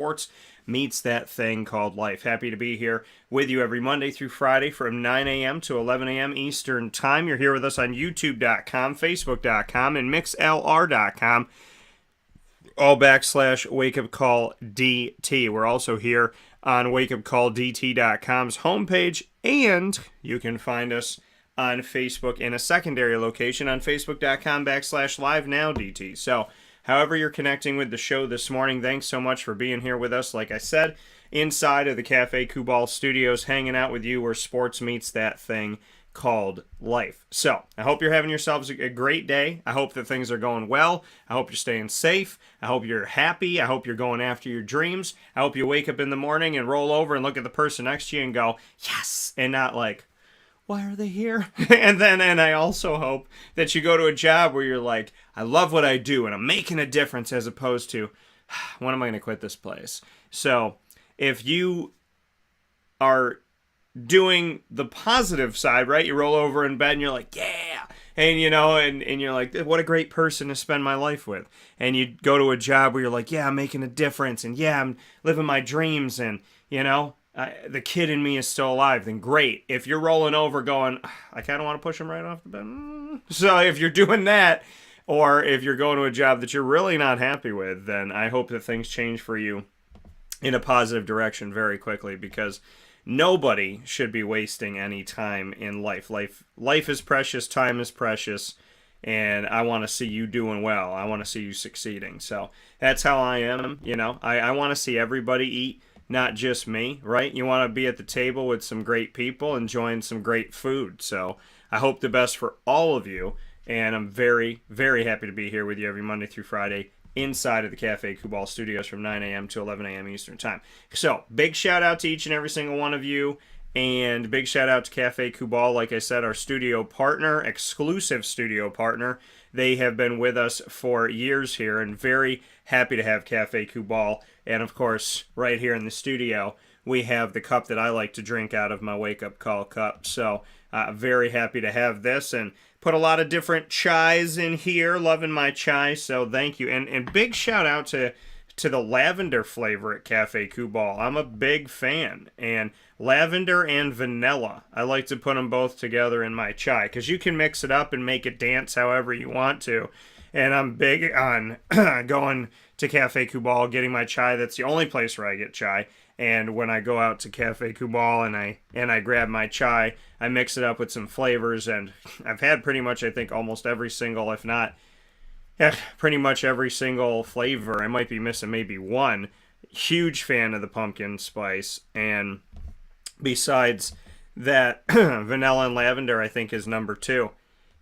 sports meets that thing called life. Happy to be here with you every Monday through Friday from 9 a.m. to 11 a.m. Eastern Time. You're here with us on YouTube.com, Facebook.com, and MixLR.com, all / Wake Up Call DT. We're also here on wakeupcalldt.com's homepage, and you can find us on Facebook in a secondary location on Facebook.com / LiveNowDT. So, however you're connecting with the show this morning, thanks so much for being here with us. Like I said, inside of the Cafe Kubal studios, hanging out with you where sports meets that thing called life. So, I hope you're having yourselves a great day. I hope that things are going well. I hope you're staying safe. I hope you're happy. I hope you're going after your dreams. I hope you wake up in the morning and roll over and look at the person next to you and go, yes, and not like, why are they here? and I also hope that you go to a job where you're like, I love what I do and I'm making a difference, as opposed to, when am I going to quit this place? So if you are doing the positive side, right? You roll over in bed and you're like, yeah. And, and you're like, what a great person to spend my life with. And you go to a job where you're like, yeah, I'm making a difference. And yeah, I'm living my dreams. And, the kid in me is still alive, then great. If you're rolling over going, I kind of want to push him right off the bed. So if you're doing that, or if you're going to a job that you're really not happy with, then I hope that things change for you in a positive direction very quickly, because nobody should be wasting any time in life. Life is precious, time is precious, and I want to see you doing well. I want to see you succeeding. So that's how I am. I want to see everybody eat, not just me, right? You want to be at the table with some great people, enjoying some great food. So I hope the best for all of you, and I'm very, very happy to be here with you every Monday through Friday inside of the Cafe Kubal studios from 9 a.m. to 11 a.m. Eastern Time. So big shout out to each and every single one of you, and big shout out to Cafe Kubal, like I said, our studio partner, exclusive studio partner. They have been with us for years here, and very happy to have Cafe Kubal. And of course, right here in the studio, we have the cup that I like to drink out of, my Wake Up Call cup. So very happy to have this, and put a lot of different chais in here. Loving my chai, so thank you. And big shout out to the lavender flavor at Cafe Kubal. I'm a big fan. And lavender and vanilla, I like to put them both together in my chai, because you can mix it up and make it dance however you want to. And I'm big on going to Cafe Kubal, getting my chai. That's the only place where I get chai. And when I go out to Cafe Kubal and I grab my chai, I mix it up with some flavors. And I've had pretty much, I think, almost every single, if not, pretty much every single flavor. I might be missing maybe one. Huge fan of the pumpkin spice. And besides that, vanilla and lavender, I think, is number 2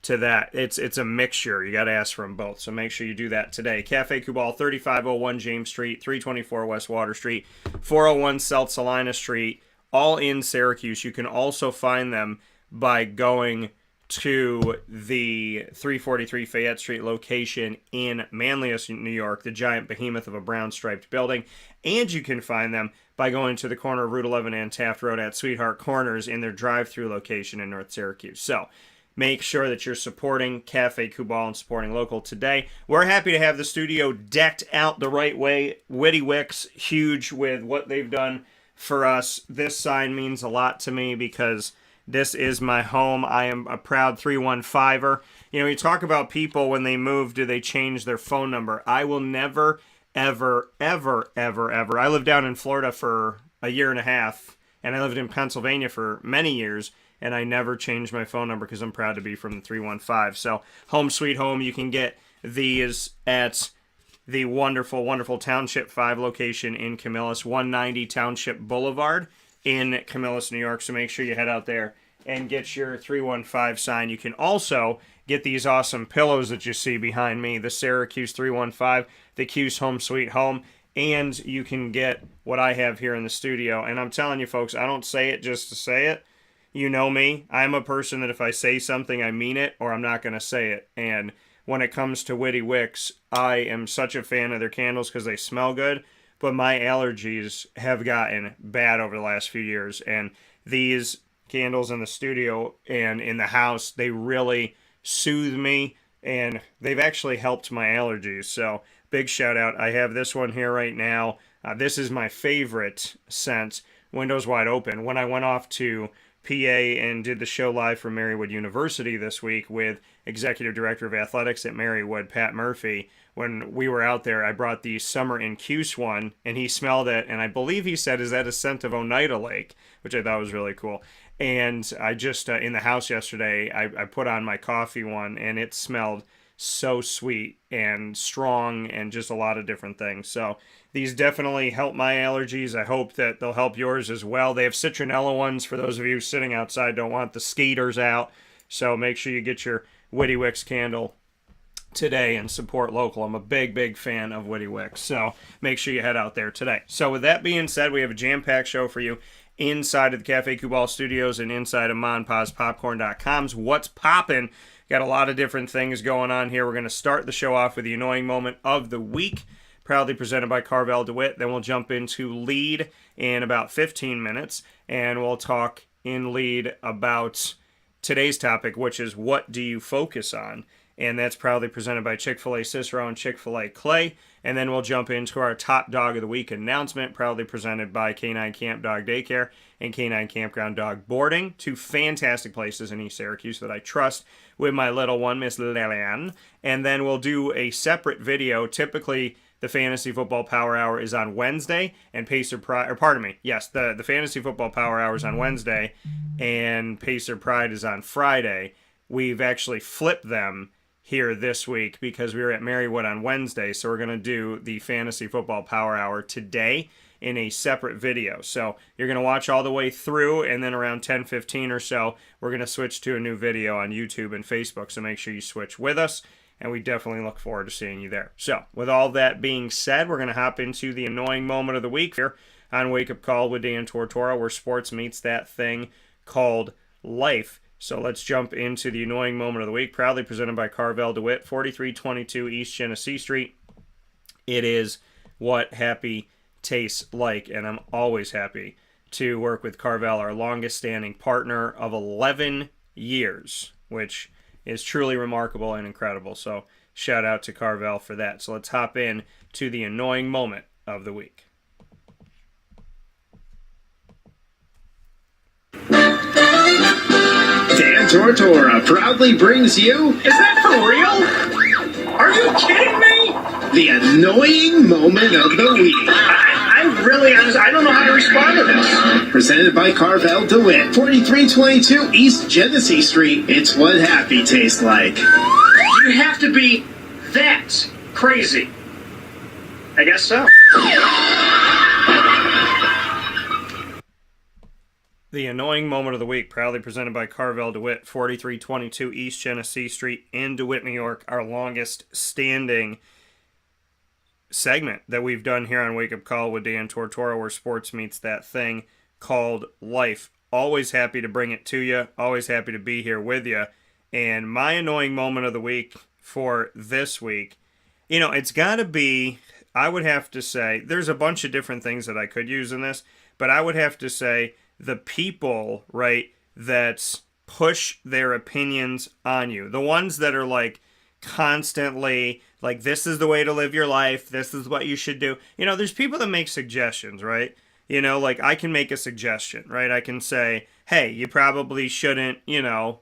to that. It's a mixture. You got to ask for them both. So make sure you do that today. Cafe Kubal, 3501 James Street, 324 West Water Street, 401 South Salina Street, all in Syracuse. You can also find them by going to the 343 Fayette Street location in Manlius, New York, the giant behemoth of a brown striped building. And you can find them by going to the corner of Route 11 and Taft Road at Sweetheart Corners in their drive-through location in North Syracuse. So make sure that you're supporting Cafe Kubal and supporting local today. We're happy to have the studio decked out the right way. Witty Wicks, huge with what they've done for us. This sign means a lot to me because this is my home. I am a proud 315er. You talk about people when they move, do they change their phone number? I will never, ever, ever, ever, ever. I lived down in Florida for a year and a half, and I lived in Pennsylvania for many years, and I never changed my phone number because I'm proud to be from the 315. So, home sweet home. You can get these at the wonderful, wonderful Township 5 location in Camillus, 190 Township Boulevard in Camillus, New York. So make sure you head out there and get your 315 sign. You can also get these awesome pillows that you see behind me, the Syracuse 315, the Cuse Home Sweet Home, and you can get what I have here in the studio. And I'm telling you, folks, I don't say it just to say it. You know me. I'm a person that if I say something, I mean it, or I'm not going to say it. And when it comes to Witty Wicks, I am such a fan of their candles because they smell good, but my allergies have gotten bad over the last few years. And these candles in the studio and in the house, they really soothe me, and they've actually helped my allergies. So big shout out. I have this one here right now. This is my favorite scent, windows wide open. When I went off to PA and did the show live from Marywood University this week with Executive Director of Athletics at Marywood, Pat Murphy, when we were out there, I brought the Summer in Cuse one, and he smelled it, and I believe he said, is that a scent of Oneida Lake? Which I thought was really cool. And I just, in the house yesterday, I put on my coffee one, and it smelled so sweet and strong and just a lot of different things. So these definitely help my allergies. I hope that they'll help yours as well. They have citronella ones for those of you sitting outside, don't want the skeeters out. So make sure you get your Witty Wicks candle today and support local. I'm a big fan of Witty Wicks, so make sure you head out there today. So with that being said, we have a jam-packed show for you inside of the Cafe Kubal Studios and inside of MonPazPopcorn.com's What's Poppin'. Got a lot of different things going on here. We're going to start the show off with the annoying moment of the week, proudly presented by Carvel DeWitt. Then we'll jump into lead in about 15 minutes, and we'll talk in lead about today's topic, which is what do you focus on? And that's proudly presented by Chick-fil-A Cicero and Chick-fil-A Clay. And then we'll jump into our top dog of the week announcement, proudly presented by K9 Kamp Dog Daycare and K9 Kampground Dog Boarding, two fantastic places in East Syracuse that I trust with my little one, Miss Lillian. And then we'll do a separate video. Typically, the Fantasy Football Power Hour is on Wednesday, and Pacer Pride, or pardon me, yes, the Fantasy Football Power Hour is on Wednesday, and Pacer Pride is on Friday. We've actually flipped them here this week because we were at Marywood on Wednesday, so we're going to do the Fantasy Football Power Hour today in a separate video. So you're going to watch all the way through, and then around 10:15 or so, we're going to switch to a new video on YouTube and Facebook, so make sure you switch with us, and we definitely look forward to seeing you there. So with all that being said, we're going to hop into the annoying moment of the week here on Wake Up Call with Dan Tortora, where sports meets that thing called life. So let's jump into the annoying moment of the week, proudly presented by Carvel DeWitt, 4322 East Genesee Street. It is what happy tastes like, and I'm always happy to work with Carvel, our longest-standing partner of 11 years, which is truly remarkable and incredible. So shout out to Carvel for that. So let's hop in to the annoying moment of the week. Dan Tortora proudly brings you... Is that for real? Are you kidding me? The annoying moment of the week. I really, I don't know how to respond to this. Presented by Carvel DeWitt, 4322 East Genesee Street. It's what happy tastes like. You have to be that crazy. I guess so. The annoying moment of the week, proudly presented by Carvel DeWitt, 4322 East Genesee Street in DeWitt, New York, our longest standing segment that we've done here on Wake Up Call with Dan Tortora, where sports meets that thing called life. Always happy to bring it to you. Always happy to be here with you. And my annoying moment of the week for this week, you know, it's got to be, I would have to say, there's a bunch of different things that I could use in this, but I would have to say the people, right, that push their opinions on you. The ones that are like constantly like, this is the way to live your life. This is what you should do. You know, there's people that make suggestions, right? You know, like I can make a suggestion, right? I can say, hey, you probably shouldn't, you know,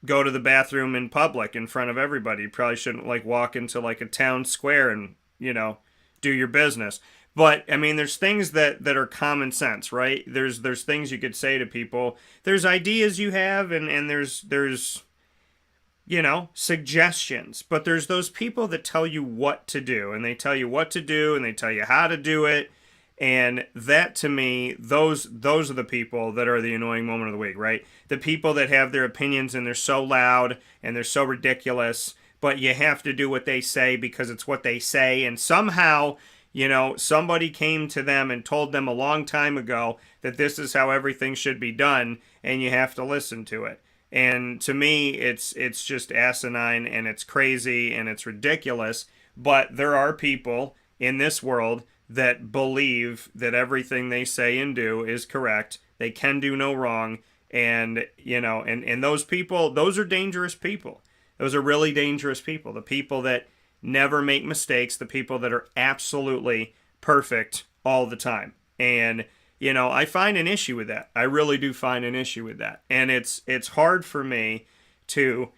go to the bathroom in public in front of everybody. You probably shouldn't like walk into like a town square and, you know, do your business. But, I mean, there's things that are common sense, right? There's things you could say to people. There's ideas you have, and there's, you know, suggestions. But there's those people that tell you what to do, and they tell you what to do, and they tell you how to do it. And that, to me, those are the people that are the annoying moment of the week, right? The people that have their opinions, and they're so loud, and they're so ridiculous, but you have to do what they say because it's what they say, and somehow... You know, somebody came to them and told them a long time ago that this is how everything should be done, and you have to listen to it. And to me, it's just asinine, and it's crazy, and it's ridiculous. But there are people in this world that believe that everything they say and do is correct. They can do no wrong. And, you know, and those people, those are dangerous people. Those are really dangerous people. The people that never make mistakes, the people that are absolutely perfect all the time. And, I find an issue with that. I really do find an issue with that. And it's hard for me to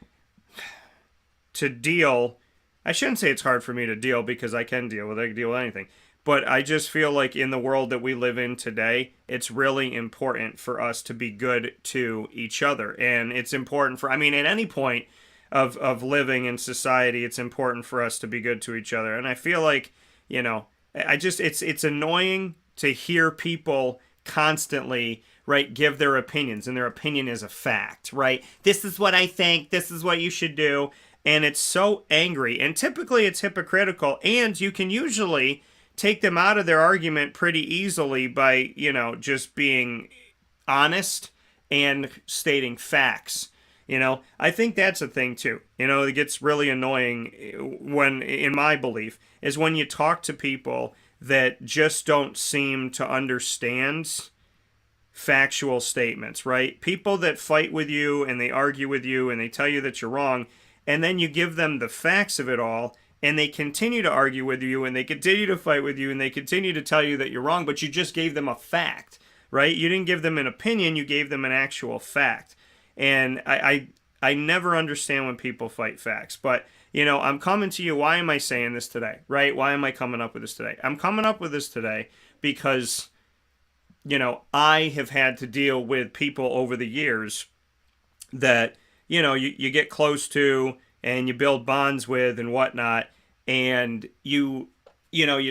deal. I shouldn't say it's hard for me to deal, because I can deal with it. I can deal with anything. But I just feel like in the world that we live in today, it's really important for us to be good to each other. And it's important at any point of living in society, it's important for us to be good to each other. And I feel like, it's annoying to hear people constantly, right, give their opinions, and their opinion is a fact, right? This is what I think, this is what you should do. And it's so angry, and typically it's hypocritical, and you can usually take them out of their argument pretty easily by, just being honest and stating facts. I think that's a thing too. It gets really annoying when, in my belief, is when you talk to people that just don't seem to understand factual statements, right? People that fight with you and they argue with you and they tell you that you're wrong, and then you give them the facts of it all, and they continue to argue with you, and they continue to fight with you, and they continue to tell you that you're wrong, but you just gave them a fact, right? You didn't give them an opinion, you gave them an actual fact. And I never understand when people fight facts. But, I'm coming to you. Why am I saying this today, right? Why am I coming up with this today? I'm coming up with this today because, I have had to deal with people over the years that, you get close to and you build bonds with and whatnot, and you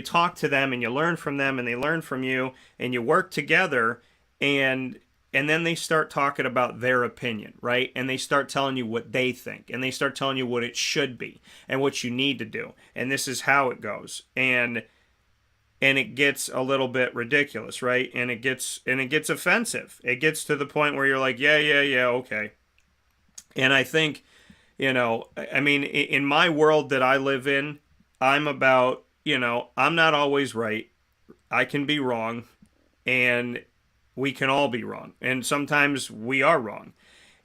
talk to them and you learn from them and they learn from you, and you work together, and then they start talking about their opinion, right? And they start telling you what they think, and they start telling you what it should be and what you need to do, and this is how it goes. And it gets a little bit ridiculous, right? And it gets offensive. It gets to the point where you're like, yeah, okay. And I think, in my world that I live in, I'm about, I'm not always right. I can be wrong, and we can all be wrong. And sometimes we are wrong.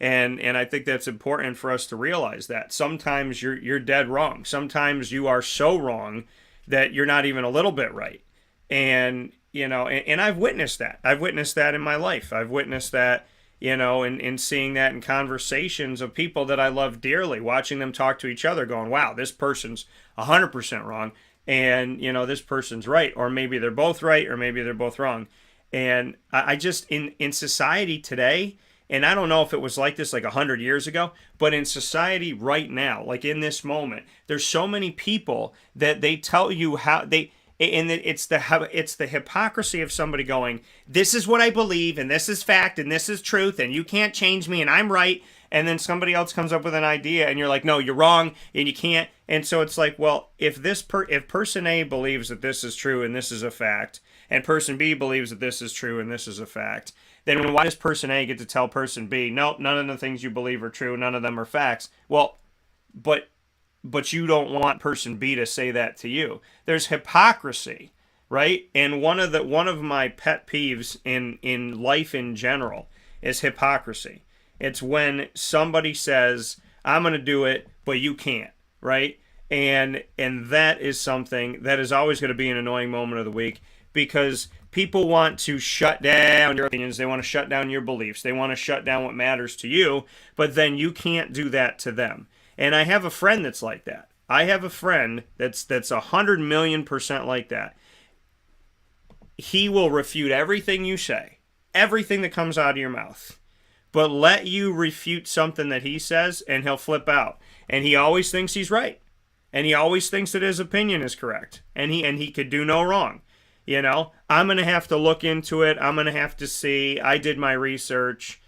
And I think that's important for us to realize that. Sometimes you're dead wrong. Sometimes you are so wrong that you're not even a little bit right. And, and I've witnessed that. I've witnessed that in my life. I've witnessed that, in seeing that in conversations of people that I love dearly, watching them talk to each other, going, wow, this person's 100% wrong, and, this person's right. Or maybe they're both right, or maybe they're both wrong. And I just, in society today, and I don't know if it was like this like 100 years ago, but in society right now, like in this moment, there's so many people that they tell you how they, and it's the hypocrisy of somebody going, this is what I believe, and this is fact, and this is truth, and you can't change me, and I'm right. And then somebody else comes up with an idea, and you're like, no, you're wrong, and you can't. And so it's like, well, if person A believes that this is true and this is a fact, and person B believes that this is true and this is a fact, then why does person A get to tell person B, no, none of the things you believe are true, none of them are facts? Well, but you don't want person B to say that to you. There's hypocrisy, right? And one of my pet peeves in life in general is hypocrisy. It's when somebody says, I'm going to do it, but you can't, right? And that is something that is always going to be an annoying moment of the week, because people want to shut down your opinions. They want to shut down your beliefs. They want to shut down what matters to you, but then you can't do that to them. And I have a friend that's like that. I have a friend that's 100,000,000% like that. He will refute everything you say, everything that comes out of your mouth, but let you refute something that he says, and he'll flip out. And he always thinks he's right. And he always thinks that his opinion is correct. And he could do no wrong. I'm going to have to look into it. I'm going to have to see. I did my research.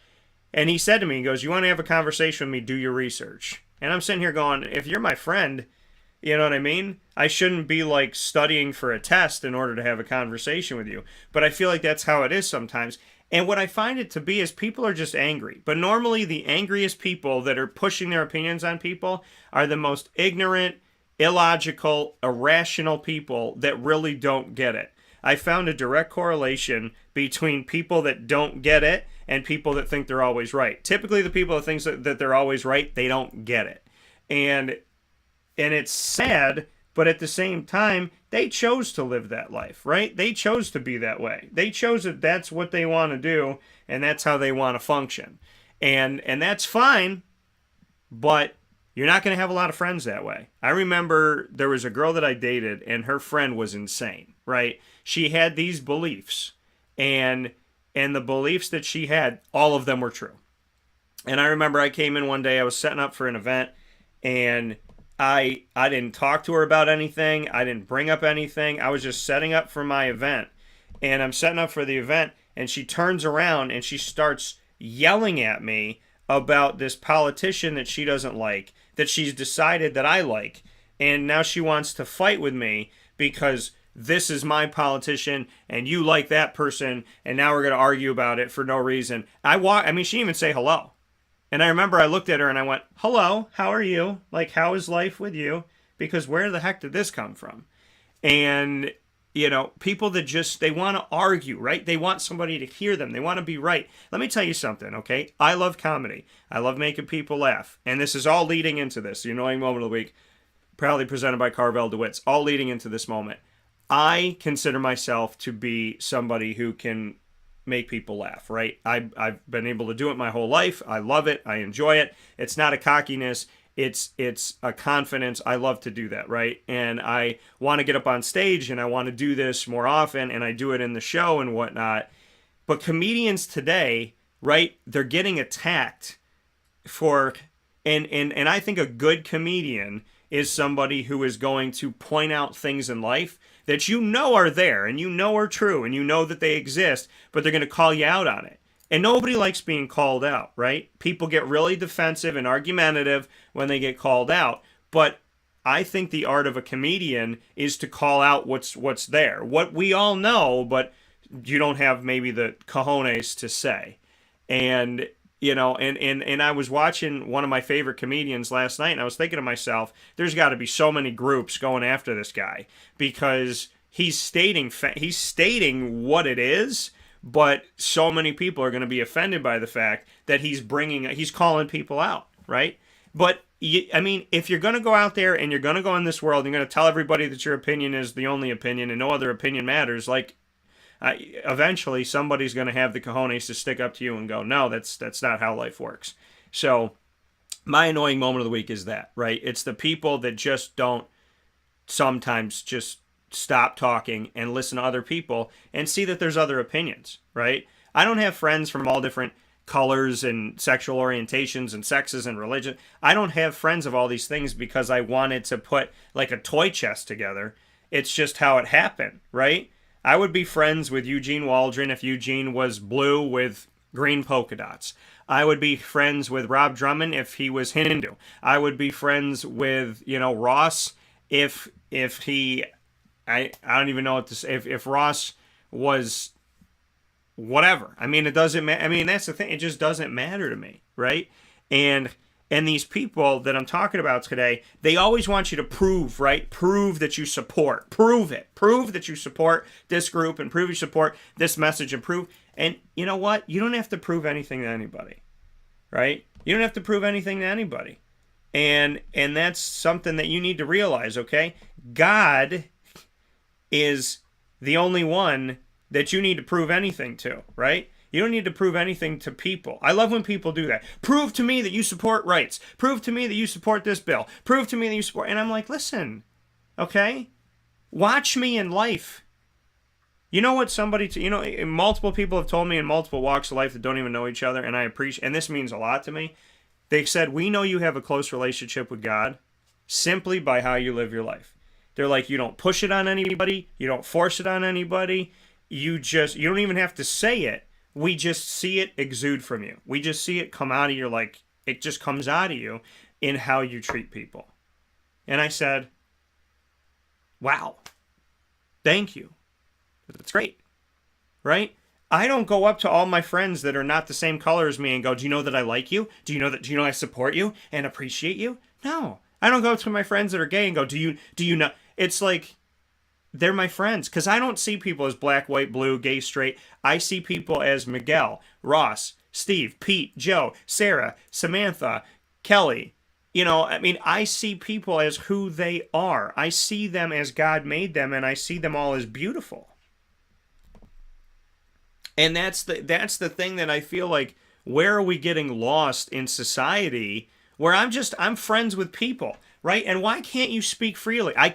And he said to me, he goes, you want to have a conversation with me, do your research. And I'm sitting here going, if you're my friend, you know what I mean? I shouldn't be like studying for a test in order to have a conversation with you. But I feel like that's how it is sometimes. And what I find it to be is people are just angry. But normally the angriest people that are pushing their opinions on people are the most ignorant, illogical, irrational people that really don't get it. I found a direct correlation between people that don't get it and people that think they're always right. Typically the people that think that they're always right, they don't get it. And it's sad But at the same time, they chose to live that life, right? They chose to be that way. They chose that that's what they want to do, and that's how they want to function. And that's fine, but you're not going to have a lot of friends that way. I remember there was a girl that I dated, and her friend was insane, right? She had these beliefs, and the beliefs that she had, all of them were true. And I remember I came in one day, I was setting up for an event, and I didn't talk to her about anything. I didn't bring up anything. I was just setting up for my event. And I'm setting up for the event, and she turns around and she starts yelling at me about this politician that she doesn't like, that she's decided that I like. And now she wants to fight with me because this is my politician and you like that person, and now we're going to argue about it for no reason. She didn't even say hello. And I remember I looked at her and I went, hello, how are you? Like, how is life with you? Because where the heck did this come from? And, people that just, they want to argue, right? They want somebody to hear them. They want to be right. Let me tell you something, okay? I love comedy. I love making people laugh. And this is all leading into this. The Annoying Moment of the Week, proudly presented by Carvel DeWitt. It's all leading into this moment. I consider myself to be somebody who can make people laugh, right? I've been able to do it my whole life. I love it. I enjoy it. It's not a cockiness. It's a confidence. I love to do that, right? And I want to get up on stage and I want to do this more often, and I do it in the show and whatnot. But comedians today, right, they're getting attacked for, and I think a good comedian is somebody who is going to point out things in life that are there and are true and that they exist, but they're going to call you out on it. And nobody likes being called out, right? People get really defensive and argumentative when they get called out. But I think the art of a comedian is to call out what's there, what we all know, but you don't have maybe the cojones to say. And and I was watching one of my favorite comedians last night, and I was thinking to myself, there's got to be so many groups going after this guy because he's stating what it is, but so many people are going to be offended by the fact that he's calling people out, right? But if you're going to go out there and you're going to go in this world, and you're going to tell everybody that your opinion is the only opinion and no other opinion matters, eventually somebody's going to have the cojones to stick up to you and go, no, that's not how life works. So my annoying moment of the week is that, right? It's the people that just don't sometimes just stop talking and listen to other people and see that there's other opinions, right? I don't have friends from all different colors and sexual orientations and sexes and religion. I don't have friends of all these things because I wanted to put like a toy chest together. It's just how it happened, right? I would be friends with Eugene Waldron if Eugene was blue with green polka dots. I would be friends with Rob Drummond if he was Hindu. I would be friends with, Ross if he, I don't even know what to say, if Ross was whatever. It doesn't matter. That's the thing. It just doesn't matter to me, right? And these people that I'm talking about today, they always want you to prove, right? Prove that you support. Prove it. Prove that you support this group and prove you support this message and prove. And you know what? You don't have to prove anything to anybody, right? You don't have to prove anything to anybody. And that's something that you need to realize, okay? God is the only one that you need to prove anything to, right? You don't need to prove anything to people. I love when people do that. Prove to me that you support rights. Prove to me that you support this bill. Prove to me that you support... And I'm like, listen, okay? Watch me in life. You know what multiple people have told me in multiple walks of life that don't even know each other, and I appreciate... And this means a lot to me. They said, we know you have a close relationship with God simply by how you live your life. They're like, you don't push it on anybody. You don't force it on anybody. You don't even have to say it. We just see it exude from you. We just see it come out of you, it just comes out of you in how you treat people. And I said, wow, thank you. That's great, right? I don't go up to all my friends that are not the same color as me and go, do you know that I like you? Do you know I support you and appreciate you? No. I don't go up to my friends that are gay and go, do you know? It's like, they're my friends, because I don't see people as black, white, blue, gay, straight. I see people as Miguel, Ross, Steve, Pete, Joe, Sarah, Samantha, Kelly, You know, I mean, I see people as who they are. I see them as God made them, and I see them all as beautiful. And that's the thing that I feel like, where are we getting lost in society where I'm friends with people, right? And why can't you speak freely? I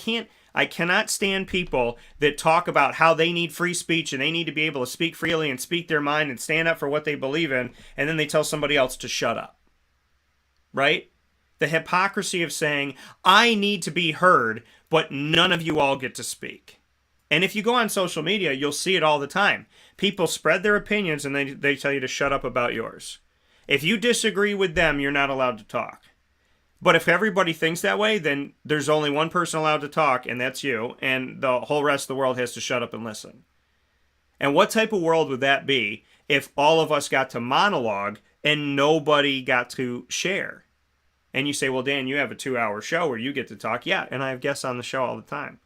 cannot stand people that talk about how they need free speech and they need to be able to speak freely and speak their mind and stand up for what they believe in, and then they tell somebody else to shut up. Right? The hypocrisy of saying, I need to be heard, but none of you all get to speak. And if you go on social media, you'll see it all the time. People spread their opinions and they tell you to shut up about yours. If you disagree with them, you're not allowed to talk. But if everybody thinks that way, then there's only one person allowed to talk, and that's you, and the whole rest of the world has to shut up and listen. And what type of world would that be if all of us got to monologue and nobody got to share? And you say, well, Dan, you have a 2-hour show where you get to talk. Yeah, and I have guests on the show all the time.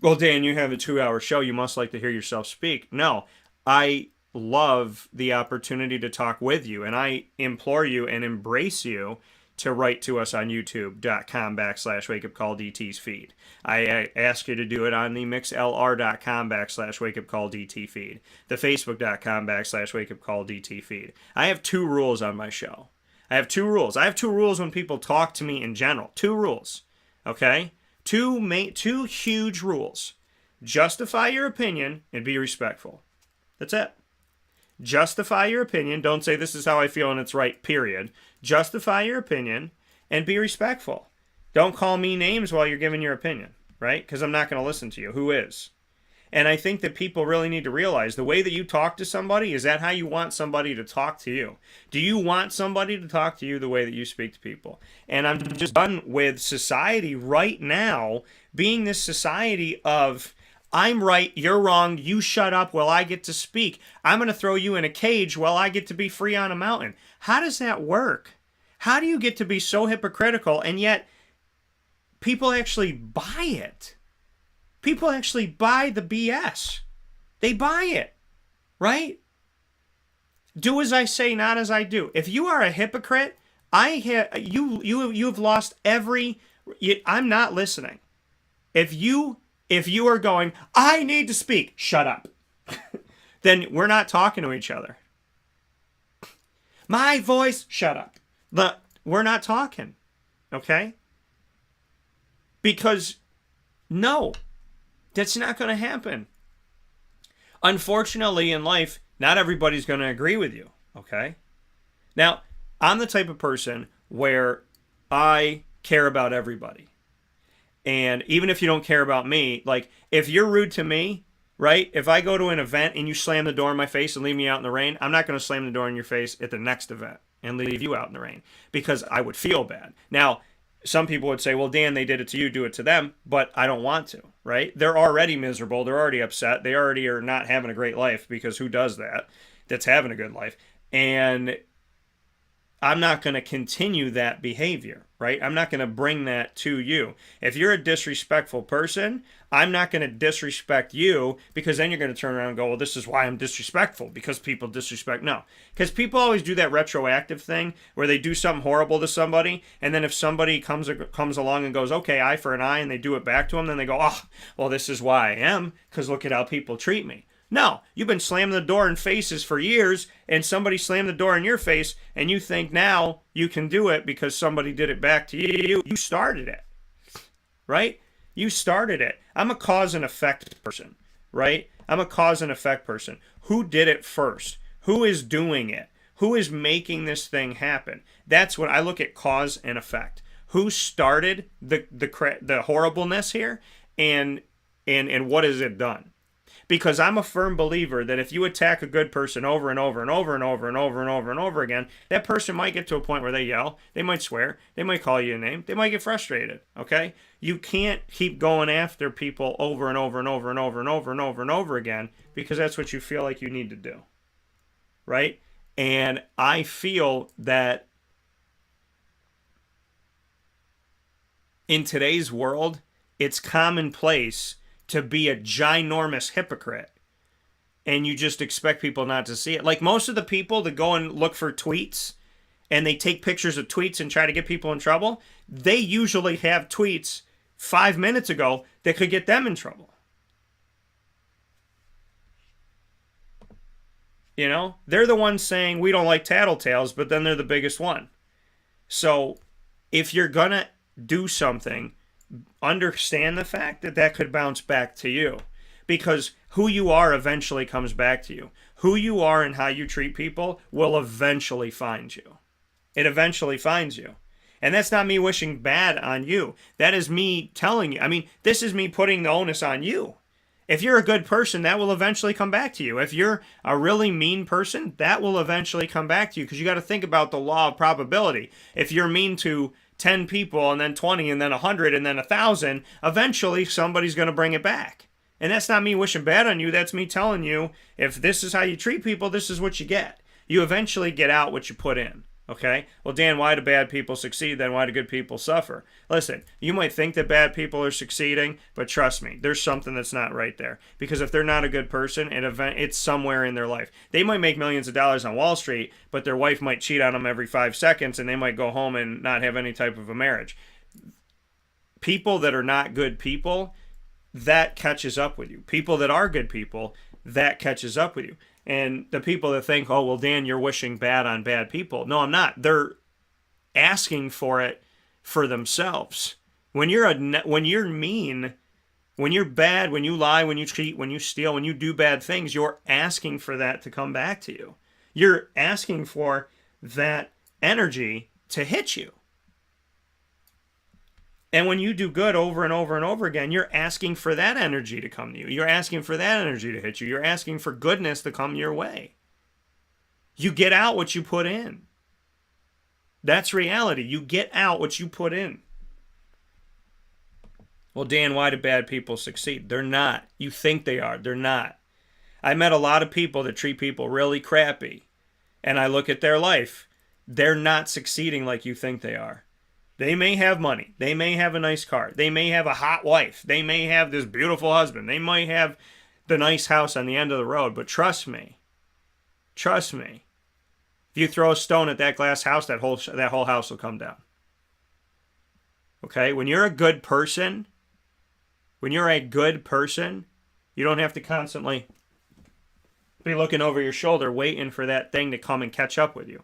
Well, Dan, you have a 2-hour show. You must like to hear yourself speak. No, I love the opportunity to talk with you, and I implore you and embrace you to write to us on youtube.com/wakeupcalldt's feed. I ask you to do it on the mixlr.com/wakeupcalldt feed, the facebook.com/wakeupcalldtt feed. I have 2 rules on my show. I have 2 rules. I have 2 rules when people talk to me in general. 2 rules. Okay? 2 huge rules. Justify your opinion and be respectful. That's it. Justify your opinion. Don't say this is how I feel and it's right, period. Justify your opinion and be respectful. Don't call me names while you're giving your opinion, right? Because I'm not going to listen to you. Who is? And I think that people really need to realize the way that you talk to somebody, is that how you want somebody to talk to you? Do you want somebody to talk to you the way that you speak to people? And I'm just done with society right now being this society of, I'm right, you're wrong, you shut up while I get to speak. I'm going to throw you in a cage while I get to be free on a mountain. How does that work? How do you get to be so hypocritical and yet people actually buy it? People actually buy the BS. They buy it, right? Do as I say, not as I do. If you are a hypocrite, you've lost every. I'm not listening. If you are going, I need to speak, shut up. Then we're not talking to each other. My voice, shut up. We're not talking, okay? Because no. That's not going to happen. Unfortunately, in life, not everybody's going to agree with you, okay? Now, I'm the type of person where I care about everybody. And even if you don't care about me, like, if you're rude to me, right? If I go to an event and you slam the door in my face and leave me out in the rain, I'm not going to slam the door in your face at the next event and leave you out in the rain because I would feel bad. Now, some people would say, well, Dan, they did it to you, do it to them, but I don't want to, right? They're already miserable. They're already upset. They already are not having a great life, because who does that? That's having a good life. And I'm not going to continue that behavior, right? I'm not going to bring that to you. If you're a disrespectful person, I'm not going to disrespect you, because then you're going to turn around and go, well, this is why I'm disrespectful, because people disrespect. No, because people always do that retroactive thing where they do something horrible to somebody, and then if somebody comes along and goes, okay, eye for an eye, and they do it back to them, then they go, oh, well, this is why I am, because look at how people treat me. No, you've been slamming the door in faces for years, and somebody slammed the door in your face, and you think now you can do it because somebody did it back to you. You started it, right? You started it. I'm a cause and effect person, right? I'm a cause and effect person. Who did it first? Who is doing it? Who is making this thing happen? That's when I look at cause and effect. Who started the horribleness here, and what has it done? Because I'm a firm believer that if you attack a good person over and over and over and over and over and over and over again, that person might get to a point where they yell, they might swear, they might call you a name, they might get frustrated, okay? You can't keep going after people over and over and over and over and over and over and over again, because that's what you feel like you need to do, right? And I feel that in today's world, it's commonplace to be a ginormous hypocrite, and you just expect people not to see it. Like most of the people that go and look for tweets and they take pictures of tweets and try to get people in trouble, they usually have tweets 5 minutes ago that could get them in trouble. You know, they're the ones saying we don't like tattletales, but then they're the biggest one. So if you're going to do something, understand the fact that that could bounce back to you, because who you are eventually comes back to you. Who you are and how you treat people will eventually find you. It eventually finds you. And that's not me wishing bad on you. That is me telling you. I mean, this is me putting the onus on you. If you're a good person, that will eventually come back to you. If you're a really mean person, that will eventually come back to you, because you got to think about the law of probability. If you're mean to 10 people and then 20 and then 100 and then 1,000, eventually somebody's going to bring it back. And that's not me wishing bad on you. That's me telling you, if this is how you treat people, this is what you get. You eventually get out what you put in. Okay? Well, Dan, why do bad people succeed? Then why do good people suffer? Listen, you might think that bad people are succeeding, but trust me, there's something that's not right there. Because if they're not a good person, it's somewhere in their life. They might make millions of dollars on Wall Street, but their wife might cheat on them every 5 seconds, and they might go home and not have any type of a marriage. People that are not good people, that catches up with you. People that are good people, that catches up with you. And the people that think, oh, well, Dan, you're wishing bad on bad people. No, I'm not. They're asking for it for themselves. When you're mean, when you're bad, when you lie, when you cheat, when you steal, when you do bad things, you're asking for that to come back to you. You're asking for that energy to hit you. And when you do good over and over and over again, you're asking for that energy to come to you. You're asking for that energy to hit you. You're asking for goodness to come your way. You get out what you put in. That's reality. You get out what you put in. Well, Dan, why do bad people succeed? They're not. You think they are. They're not. I met a lot of people that treat people really crappy. And I look at their life. They're not succeeding like you think they are. They may have money. They may have a nice car. They may have a hot wife. They may have this beautiful husband. They might have the nice house on the end of the road. But trust me, if you throw a stone at that glass house, that whole house will come down. Okay? When you're a good person, you don't have to constantly be looking over your shoulder waiting for that thing to come and catch up with you.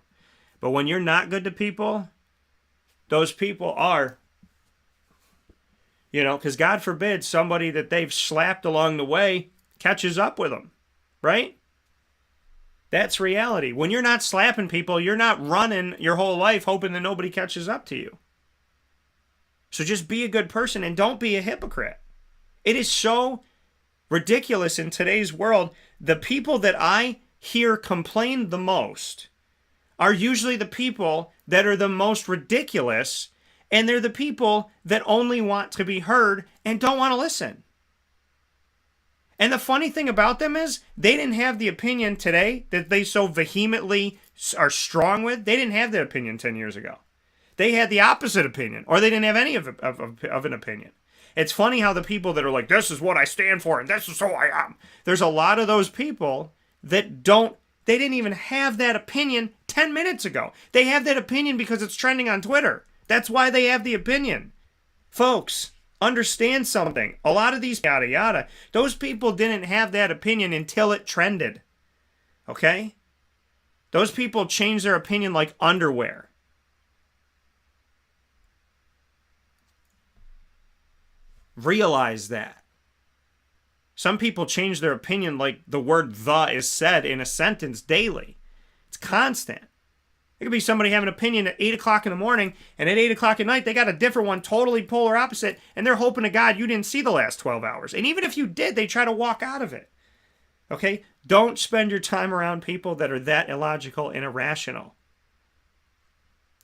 But when you're not good to people, those people are, because God forbid somebody that they've slapped along the way catches up with them, right? That's reality. When you're not slapping people, you're not running your whole life hoping that nobody catches up to you. So just be a good person and don't be a hypocrite. It is so ridiculous in today's world. The people that I hear complain the most are usually the people that are the most ridiculous, and they're the people that only want to be heard and don't want to listen. And the funny thing about them is they didn't have the opinion today that they so vehemently are strong with. They didn't have that opinion 10 years ago. They had the opposite opinion, or they didn't have any of an opinion. It's funny how the people that are like, this is what I stand for and this is who I am. There's a lot of those people that they didn't even have that opinion 10 minutes ago. They have that opinion because it's trending on Twitter. That's why they have the opinion. Folks, understand something. A lot of these yada yada, those people didn't have that opinion until it trended. Okay? Those people changed their opinion like underwear. Realize that. Some people change their opinion like the word "the" is said in a sentence daily. It's constant. It could be somebody having an opinion at 8 o'clock in the morning, and at 8 o'clock at night, they got a different one, totally polar opposite, and they're hoping to God you didn't see the last 12 hours. And even if you did, they try to walk out of it. Okay? Don't spend your time around people that are that illogical and irrational.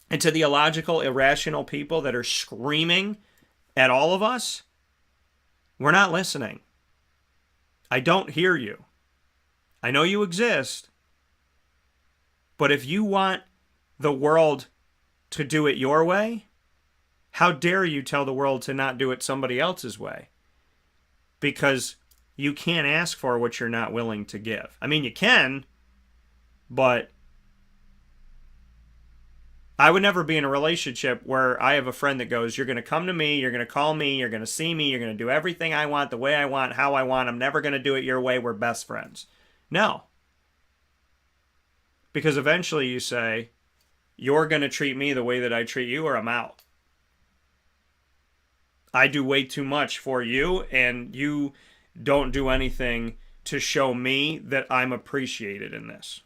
And to the illogical, irrational people that are screaming at all of us, we're not listening. I don't hear you. I know you exist. But if you want the world to do it your way, how dare you tell the world to not do it somebody else's way? Because you can't ask for what you're not willing to give. I mean, you can, but I would never be in a relationship where I have a friend that goes, you're going to come to me, you're going to call me, you're going to see me, you're going to do everything I want, the way I want, how I want. I'm never going to do it your way. We're best friends. No. Because eventually you say, you're going to treat me the way that I treat you, or I'm out. I do way too much for you, and you don't do anything to show me that I'm appreciated in this.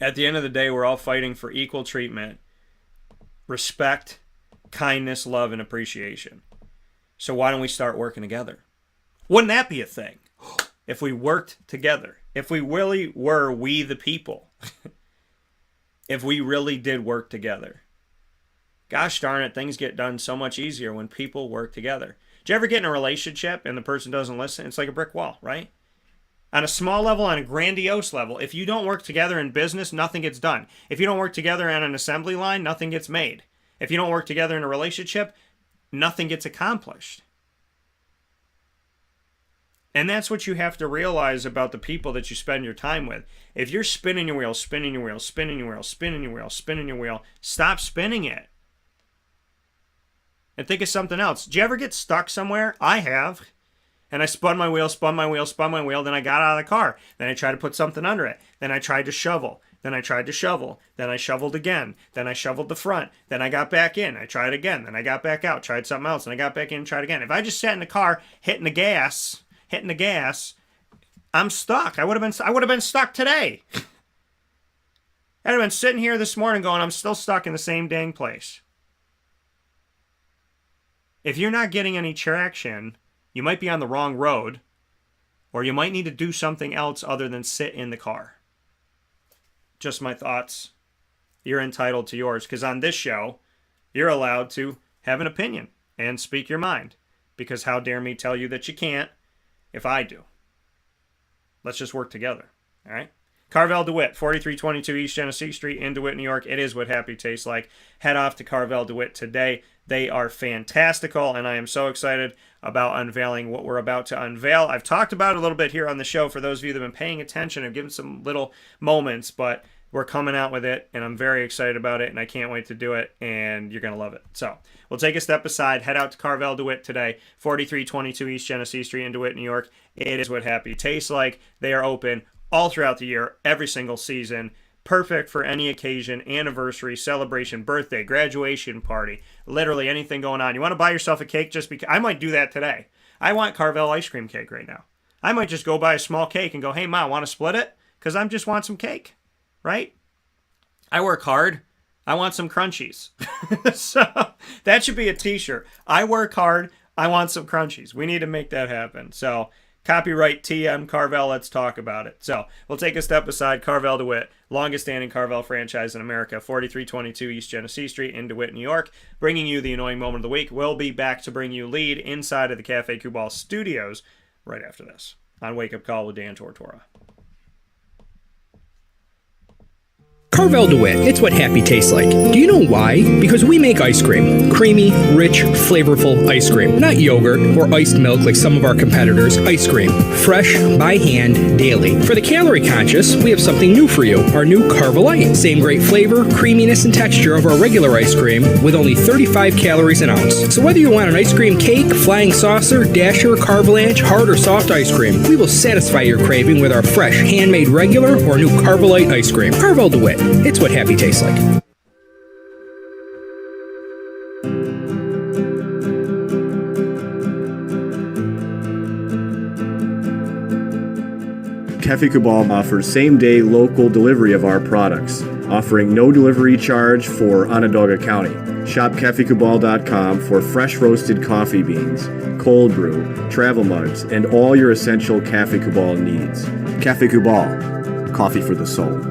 At the end of the day, we're all fighting for equal treatment, respect, kindness, love, and appreciation. So why don't we start working together? Wouldn't that be a thing? If we worked together. If we really were we the people. If we really did work together. Gosh darn it, things get done so much easier when people work together. Do you ever get in a relationship and the person doesn't listen? It's like a brick wall, right? On a small level, on a grandiose level, if you don't work together in business, nothing gets done. If you don't work together on an assembly line, nothing gets made. If you don't work together in a relationship, nothing gets accomplished. And that's what you have to realize about the people that you spend your time with. If you're spinning your wheel, spinning your wheel, spinning your wheel, spinning your wheel, spinning your wheel, stop spinning it. And think of something else. Did you ever get stuck somewhere? I have. And I spun my wheel, then I got out of the car. Then I tried to put something under it. Then I tried to shovel. Then I tried to shovel. Then I shoveled again. Then I shoveled the front. Then I got back in. I tried again. Then I got back out. Tried something else. Then I got back in and tried again. If I just sat in the car hitting the gas, I'm stuck. I would have been stuck today. I'd have been sitting here this morning going, I'm still stuck in the same dang place. If you're not getting any traction, you might be on the wrong road, or you might need to do something else other than sit in the car. Just my thoughts. You're entitled to yours, because on this show, you're allowed to have an opinion and speak your mind, because how dare me tell you that you can't if I do. Let's just work together, all right? Carvel DeWitt, 4322 East Genesee Street in DeWitt, New York. It is what happy tastes like. Head off to Carvel DeWitt today. They are fantastical, and I am so excited about unveiling what we're about to unveil. I've talked about it a little bit here on the show for those of you that have been paying attention. I've given some little moments, but we're coming out with it, and I'm very excited about it, and I can't wait to do it, and you're going to love it. So we'll take a step aside. Head out to Carvel DeWitt today, 4322 East Genesee Street in DeWitt, New York. It is what happy tastes like. They are open all throughout the year, every single season. Perfect for any occasion, anniversary, celebration, birthday, graduation party, literally anything going on. You want to buy yourself a cake just because? I might do that today. I want Carvel ice cream cake right now. I might just go buy a small cake and go, hey, Ma, want to split it? Because I just want some cake, right? I work hard. I want some crunchies. So that should be a t-shirt. I work hard. I want some crunchies. We need to make that happen. So copyright TM Carvel, let's talk about it. So we'll take a step aside. Carvel DeWitt, longest standing Carvel franchise in America, 4322 East Genesee Street in DeWitt, New York, bringing you the annoying moment of the week. We'll be back to bring you lead inside of the Cafe Kubal studios right after this on Wake Up Call with Dan Tortora. Carvel DeWitt, it's what happy tastes like. Do you know why? Because we make ice cream. Creamy, rich, flavorful ice cream. Not yogurt or iced milk like some of our competitors. Ice cream. Fresh, by hand, daily. For the calorie conscious, we have something new for you. Our new Carvelite. Same great flavor, creaminess, and texture of our regular ice cream with only 35 calories an ounce. So whether you want an ice cream cake, flying saucer, dasher, carvalanche, hard or soft ice cream, we will satisfy your craving with our fresh, handmade regular or new Carvelite ice cream. Carvel DeWitt. It's what happy tastes like. Cafe Kubal offers same-day local delivery of our products, offering no delivery charge for Onondaga County. Shop cafekubal.com for fresh roasted coffee beans, cold brew, travel mugs, and all your essential Cafe Kubal needs. Cafe Kubal, coffee for the soul.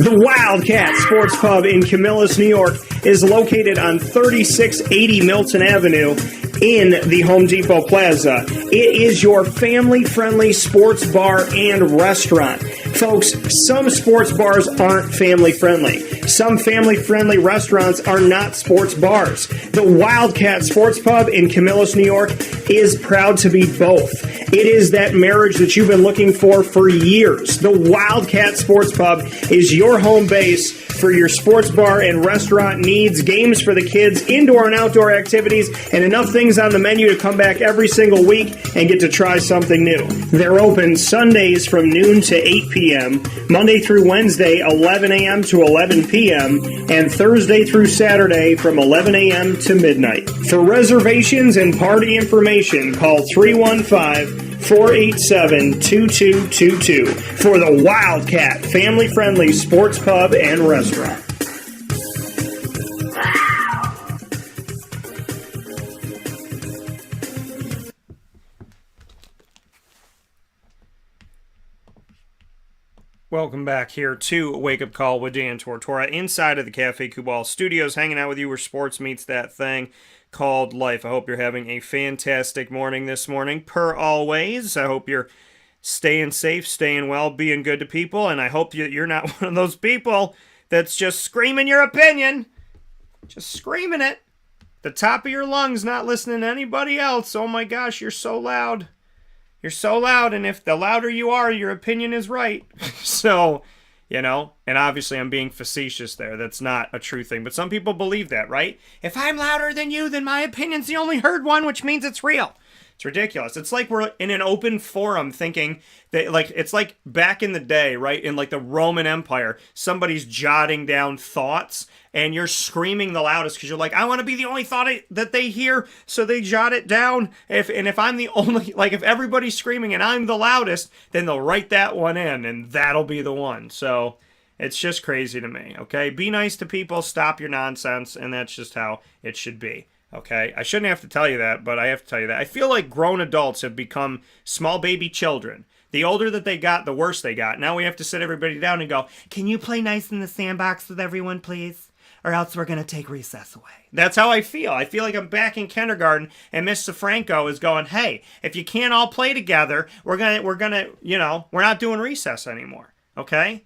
The Wildcat Sports Pub in Camillus, New York is located on 3680 Milton Avenue in the Home Depot Plaza. It is your family-friendly sports bar and restaurant. Folks, some sports bars aren't family-friendly. Some family-friendly restaurants are not sports bars. The Wildcat Sports Pub in Camillus, New York is proud to be both. It is that marriage that you've been looking for years. The Wildcat Sports Pub is your home base for your sports bar and restaurant needs, games for the kids, indoor and outdoor activities, and enough things on the menu to come back every single week and get to try something new. They're open Sundays from noon to 8 p.m., Monday through Wednesday, 11 a.m. to 11 p.m., and Thursday through Saturday from 11 a.m. to midnight. For reservations and party information, call 315-487-2222 for the Wildcat family-friendly sports pub and restaurant. Welcome back here to Wake Up Call with Dan Tortora inside of the Cafe Kubal Studios, hanging out with you where sports meets that thing called life. I hope you're having a fantastic morning this morning, per always. I hope you're staying safe, staying well, being good to people, and I hope you're not one of those people that's just screaming your opinion, just screaming it, the top of your lungs, not listening to anybody else. Oh my gosh, you're so loud. You're so loud, and if the louder you are, your opinion is right. So, and obviously I'm being facetious there. That's not a true thing, but some people believe that, right? If I'm louder than you, then my opinion's the only heard one, which means it's real. It's ridiculous. It's like we're in an open forum thinking that, like, it's like back in the day, right? In like the Roman Empire, somebody's jotting down thoughts and you're screaming the loudest because you're like, I want to be the only thought that they hear, so they jot it down. If I'm the only, like, if everybody's screaming and I'm the loudest, then they'll write that one in and that'll be the one. So it's just crazy to me, okay? Be nice to people, stop your nonsense, and that's just how it should be. Okay, I shouldn't have to tell you that, but I have to tell you that. I feel like grown adults have become small baby children. The older that they got, the worse they got. Now we have to sit everybody down and go, can you play nice in the sandbox with everyone, please? Or else we're going to take recess away. That's how I feel. I feel like I'm back in kindergarten and Miss Franco is going, hey, if you can't all play together, we're not doing recess anymore. Okay?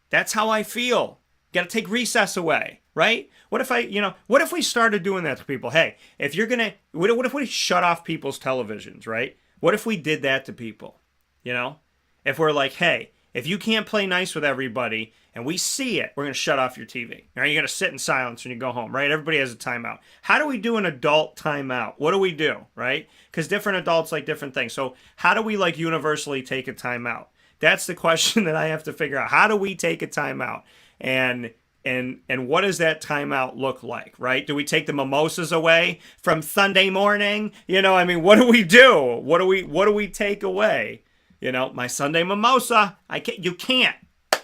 That's how I feel. Got to take recess away, right? What if we started doing that to people? Hey, what if we shut off people's televisions, right? What if we did that to people? If we're like, hey, if you can't play nice with everybody and we see it, we're going to shut off your TV. Now you're going to sit in silence when you go home, right? Everybody has a timeout. How do we do an adult timeout? What do we do, right? Because different adults like different things. So how do we like universally take a timeout? That's the question that I have to figure out. How do we take a timeout? And what does that timeout look like, right? Do we take the mimosas away from Sunday morning? What do we do? What do we take away? My Sunday mimosa, you can't.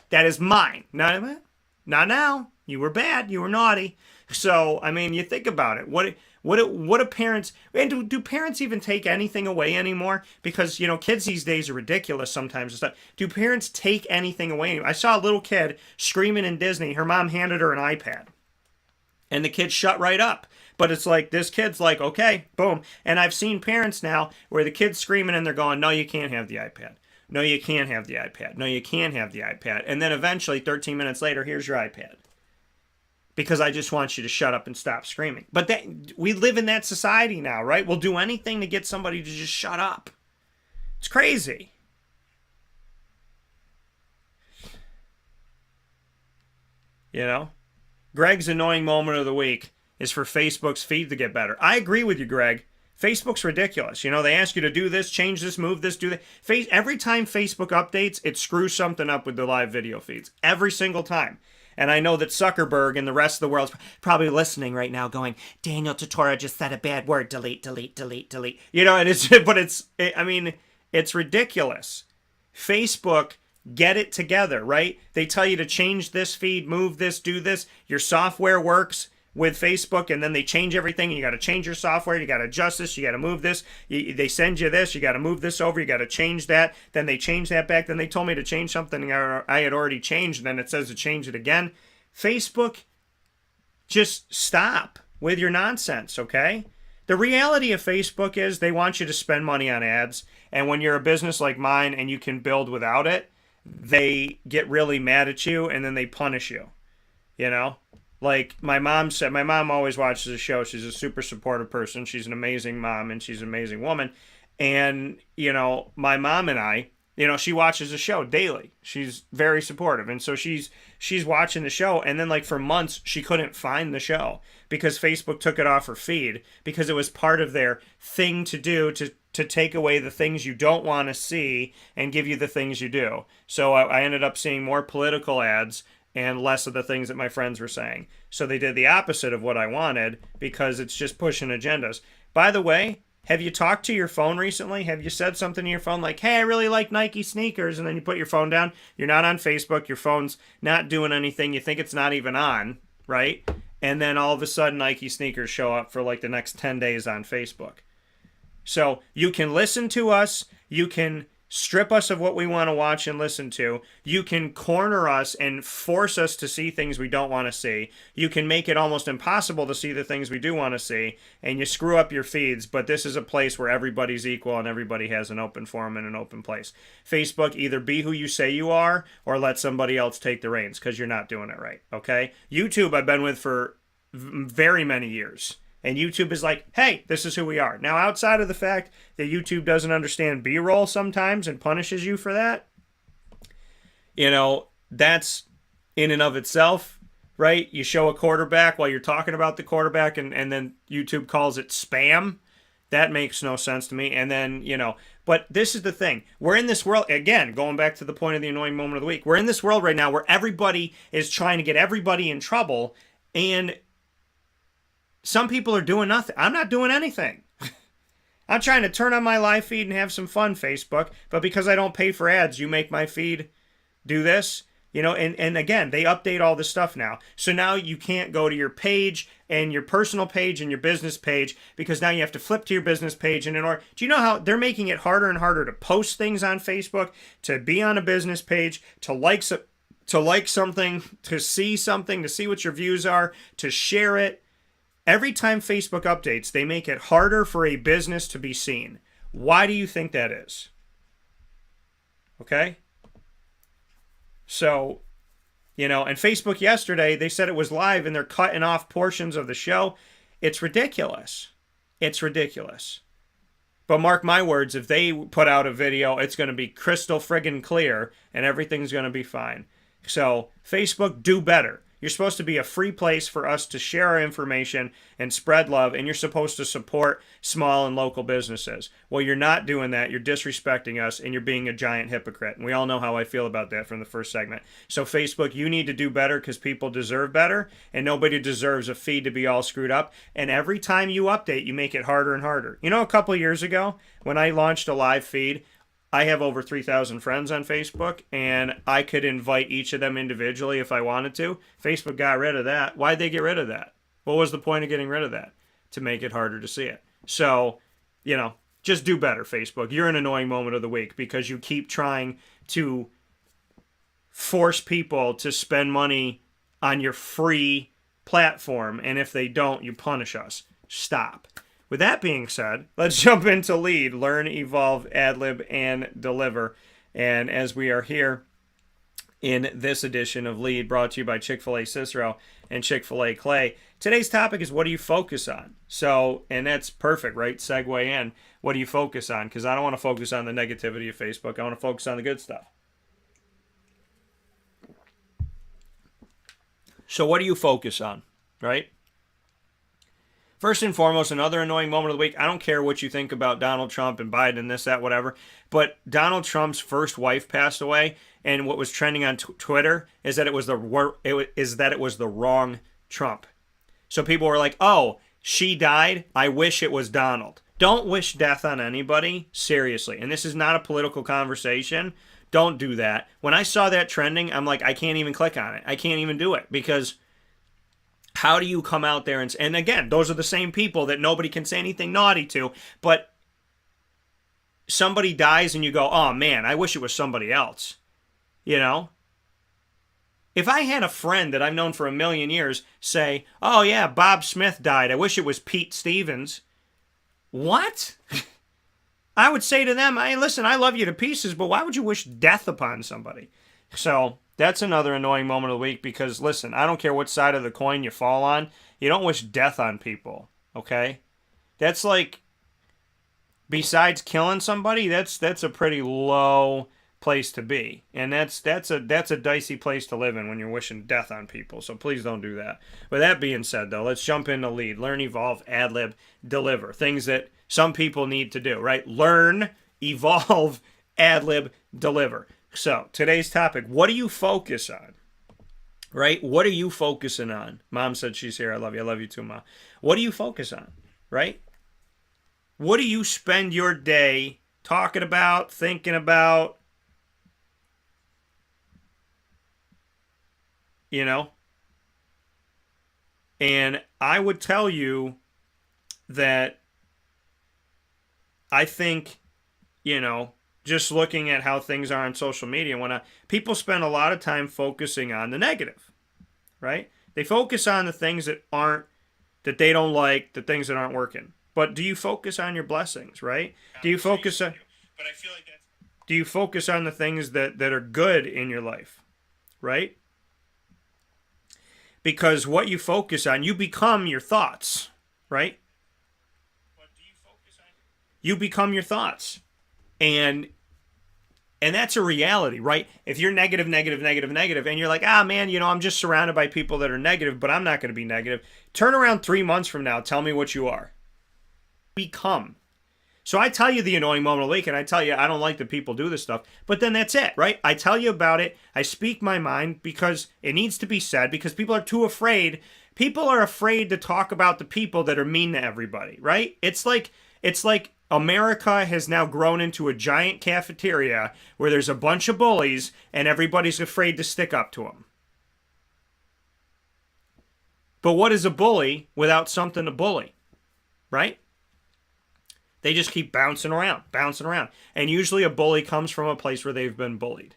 That is mine. Not now. You were bad. You were naughty. So, you think about it. What do parents, and do parents even take anything away anymore? Because, kids these days are ridiculous sometimes and stuff. Do parents take anything away anymore? I saw a little kid screaming in Disney. Her mom handed her an iPad. And the kid shut right up. But it's like, this kid's like, okay, boom. And I've seen parents now where the kid's screaming and they're going, no, you can't have the iPad. No, you can't have the iPad. No, you can't have the iPad. And then eventually, 13 minutes later, here's your iPad. Because I just want you to shut up and stop screaming. But we live in that society now, right? We'll do anything to get somebody to just shut up. It's crazy. Greg's annoying moment of the week is for Facebook's feed to get better. I agree with you, Greg. Facebook's ridiculous. They ask you to do this, change this, move this, do that. Every time Facebook updates, it screws something up with the live video feeds. Every single time. And I know that Zuckerberg and the rest of the world's probably listening right now going, Daniel Tortora just said a bad word. Delete, delete, delete, delete. It's ridiculous. Facebook, get it together, right? They tell you to change this feed, move this, do this. Your software works with Facebook, and then they change everything, and you got to change your software, you got to adjust this, you got to move this, they send you this, you got to move this over, you got to change that, then they change that back, then they told me to change something I had already changed, and then it says to change it again. Facebook, just stop with your nonsense, okay? The reality of Facebook is they want you to spend money on ads, and when you're a business like mine and you can build without it, they get really mad at you, and then they punish you. you know? Like my mom said, my mom always watches the show. She's a super supportive person. She's an amazing mom and she's an amazing woman. And, you know, my mom and I, you know, she watches the show daily. She's very supportive. And so she's watching the show. And then like for months, she couldn't find the show because Facebook took it off her feed because it was part of their thing to do to take away the things you don't want to see and give you the things you do. So I ended up seeing more political ads and less of the things that my friends were saying. So they did the opposite of what I wanted because it's just pushing agendas. By the way, have you talked to your phone recently? Have you said something to your phone like, hey, I really like Nike sneakers, and then you put your phone down? You're not on Facebook. Your phone's not doing anything. You think it's not even on, right? And then all of a sudden Nike sneakers show up for like the next 10 days on Facebook. So you can listen to us. You can strip us of what we want to watch and listen to. You can corner us and force us to see things we don't want to see. You can make it almost impossible to see the things we do want to see, and you screw up your feeds, but this is a place where everybody's equal and everybody has an open forum and an open place. Facebook, either be who you say you are or let somebody else take the reins because you're not doing it right, okay? YouTube I've been with for very many years. And YouTube is like, hey, this is who we are. Now, outside of the fact that YouTube doesn't understand B-roll sometimes and punishes you for that, you know, that's in and of itself, right? You show a quarterback while you're talking about the quarterback and then YouTube calls it spam. That makes no sense to me. And then, you know, but this is the thing. We're in this world, again, going back to the point of the annoying moment of the week. We're in this world right now where everybody is trying to get everybody in trouble, and some people are doing nothing. I'm not doing anything. I'm trying to turn on my live feed and have some fun, Facebook. But because I don't pay for ads, you make my feed do this. You know, and again, they update all this stuff now. So now you can't go to your page and your personal page and your business page because now you have to flip to your business page. And in order, do you know how they're making it harder and harder to post things on Facebook, to be on a business page, to like something, to see what your views are, to share it. Every time Facebook updates, they make it harder for a business to be seen. Why do you think that is? Okay? So, you know, and Facebook yesterday, they said it was live and they're cutting off portions of the show. It's ridiculous. It's ridiculous. But mark my words, if they put out a video, it's going to be crystal friggin' clear and everything's going to be fine. So, Facebook, do better. You're supposed to be a free place for us to share our information and spread love, and you're supposed to support small and local businesses. Well, you're not doing that. You're disrespecting us, and you're being a giant hypocrite. And we all know how I feel about that from the first segment. So, Facebook, you need to do better because people deserve better, and nobody deserves a feed to be all screwed up. And every time you update, you make it harder and harder. You know, a couple of years ago, when I launched a live feed, I have over 3,000 friends on Facebook, and I could invite each of them individually if I wanted to. Facebook got rid of that. Why'd they get rid of that? What was the point of getting rid of that? To make it harder to see it. So, you know, just do better, Facebook. You're an annoying moment of the week because you keep trying to force people to spend money on your free platform, and if they don't, you punish us. Stop. With that being said, let's jump into Lead, Learn, Evolve, Ad-lib, and Deliver. And as we are here in this edition of Lead, brought to you by Chick-fil-A Cicero and Chick-fil-A Clay, today's topic is what do you focus on? So, and that's perfect, right? Segue in. What do you focus on? Because I don't want to focus on the negativity of Facebook. I want to focus on the good stuff. So what do you focus on, right? First and foremost, another annoying moment of the week. I don't care what you think about Donald Trump and Biden, this, that, whatever. But Donald Trump's first wife passed away, and what was trending on Twitter is that it was the wrong Trump. So people were like, "Oh, she died. I wish it was Donald." Don't wish death on anybody, seriously. And this is not a political conversation. Don't do that. When I saw that trending, I'm like, I can't even click on it. I can't even do it because how do you come out there and again, those are the same people that nobody can say anything naughty to, but somebody dies and you go, oh man, I wish it was somebody else. You know? If I had a friend that I've known for a million years say, oh yeah, Bob Smith died, I wish it was Pete Stevens. What? I would say to them, hey, listen, I love you to pieces, but why would you wish death upon somebody? So, That's another annoying moment of the week because, listen, I don't care what side of the coin you fall on. You don't wish death on people, okay? That's like, besides killing somebody, that's a pretty low place to be. And that's a dicey place to live in when you're wishing death on people. So please don't do that. With that being said, though, let's jump into lead. Learn, evolve, ad-lib, deliver. Things that some people need to do, right? Learn, evolve, ad-lib, deliver. So, today's topic, what do you focus on? Right? What are you focusing on? Mom said she's here. I love you. I love you too, Mom. What do you focus on? Right? What do you spend your day talking about, thinking about? You know? And I would tell you that I think, you know, just looking at how things are on social media and whatnot, people spend a lot of time focusing on the negative, right? They focus on the things that they don't like, the things that aren't working. But do you focus on your blessings, right? Do you focus on? But I feel like that's. Do you focus on the things that are good in your life, right? Because what you focus on, you become your thoughts, right? What do you focus on? You become your thoughts. And that's a reality, right? If you're negative, and you're like, man, you know, I'm just surrounded by people that are negative, but I'm not going to be negative. Turn around 3 months from now, tell me what you are. Become. So I tell you the annoying moment of the week, and I tell you I don't like that people do this stuff, but then that's it, right? I tell you about it. I speak my mind because it needs to be said, because people are too afraid. People are afraid to talk about the people that are mean to everybody, right? It's like America has now grown into a giant cafeteria where there's a bunch of bullies and everybody's afraid to stick up to them. But what is a bully without something to bully, right? They just keep bouncing around. And usually a bully comes from a place where they've been bullied.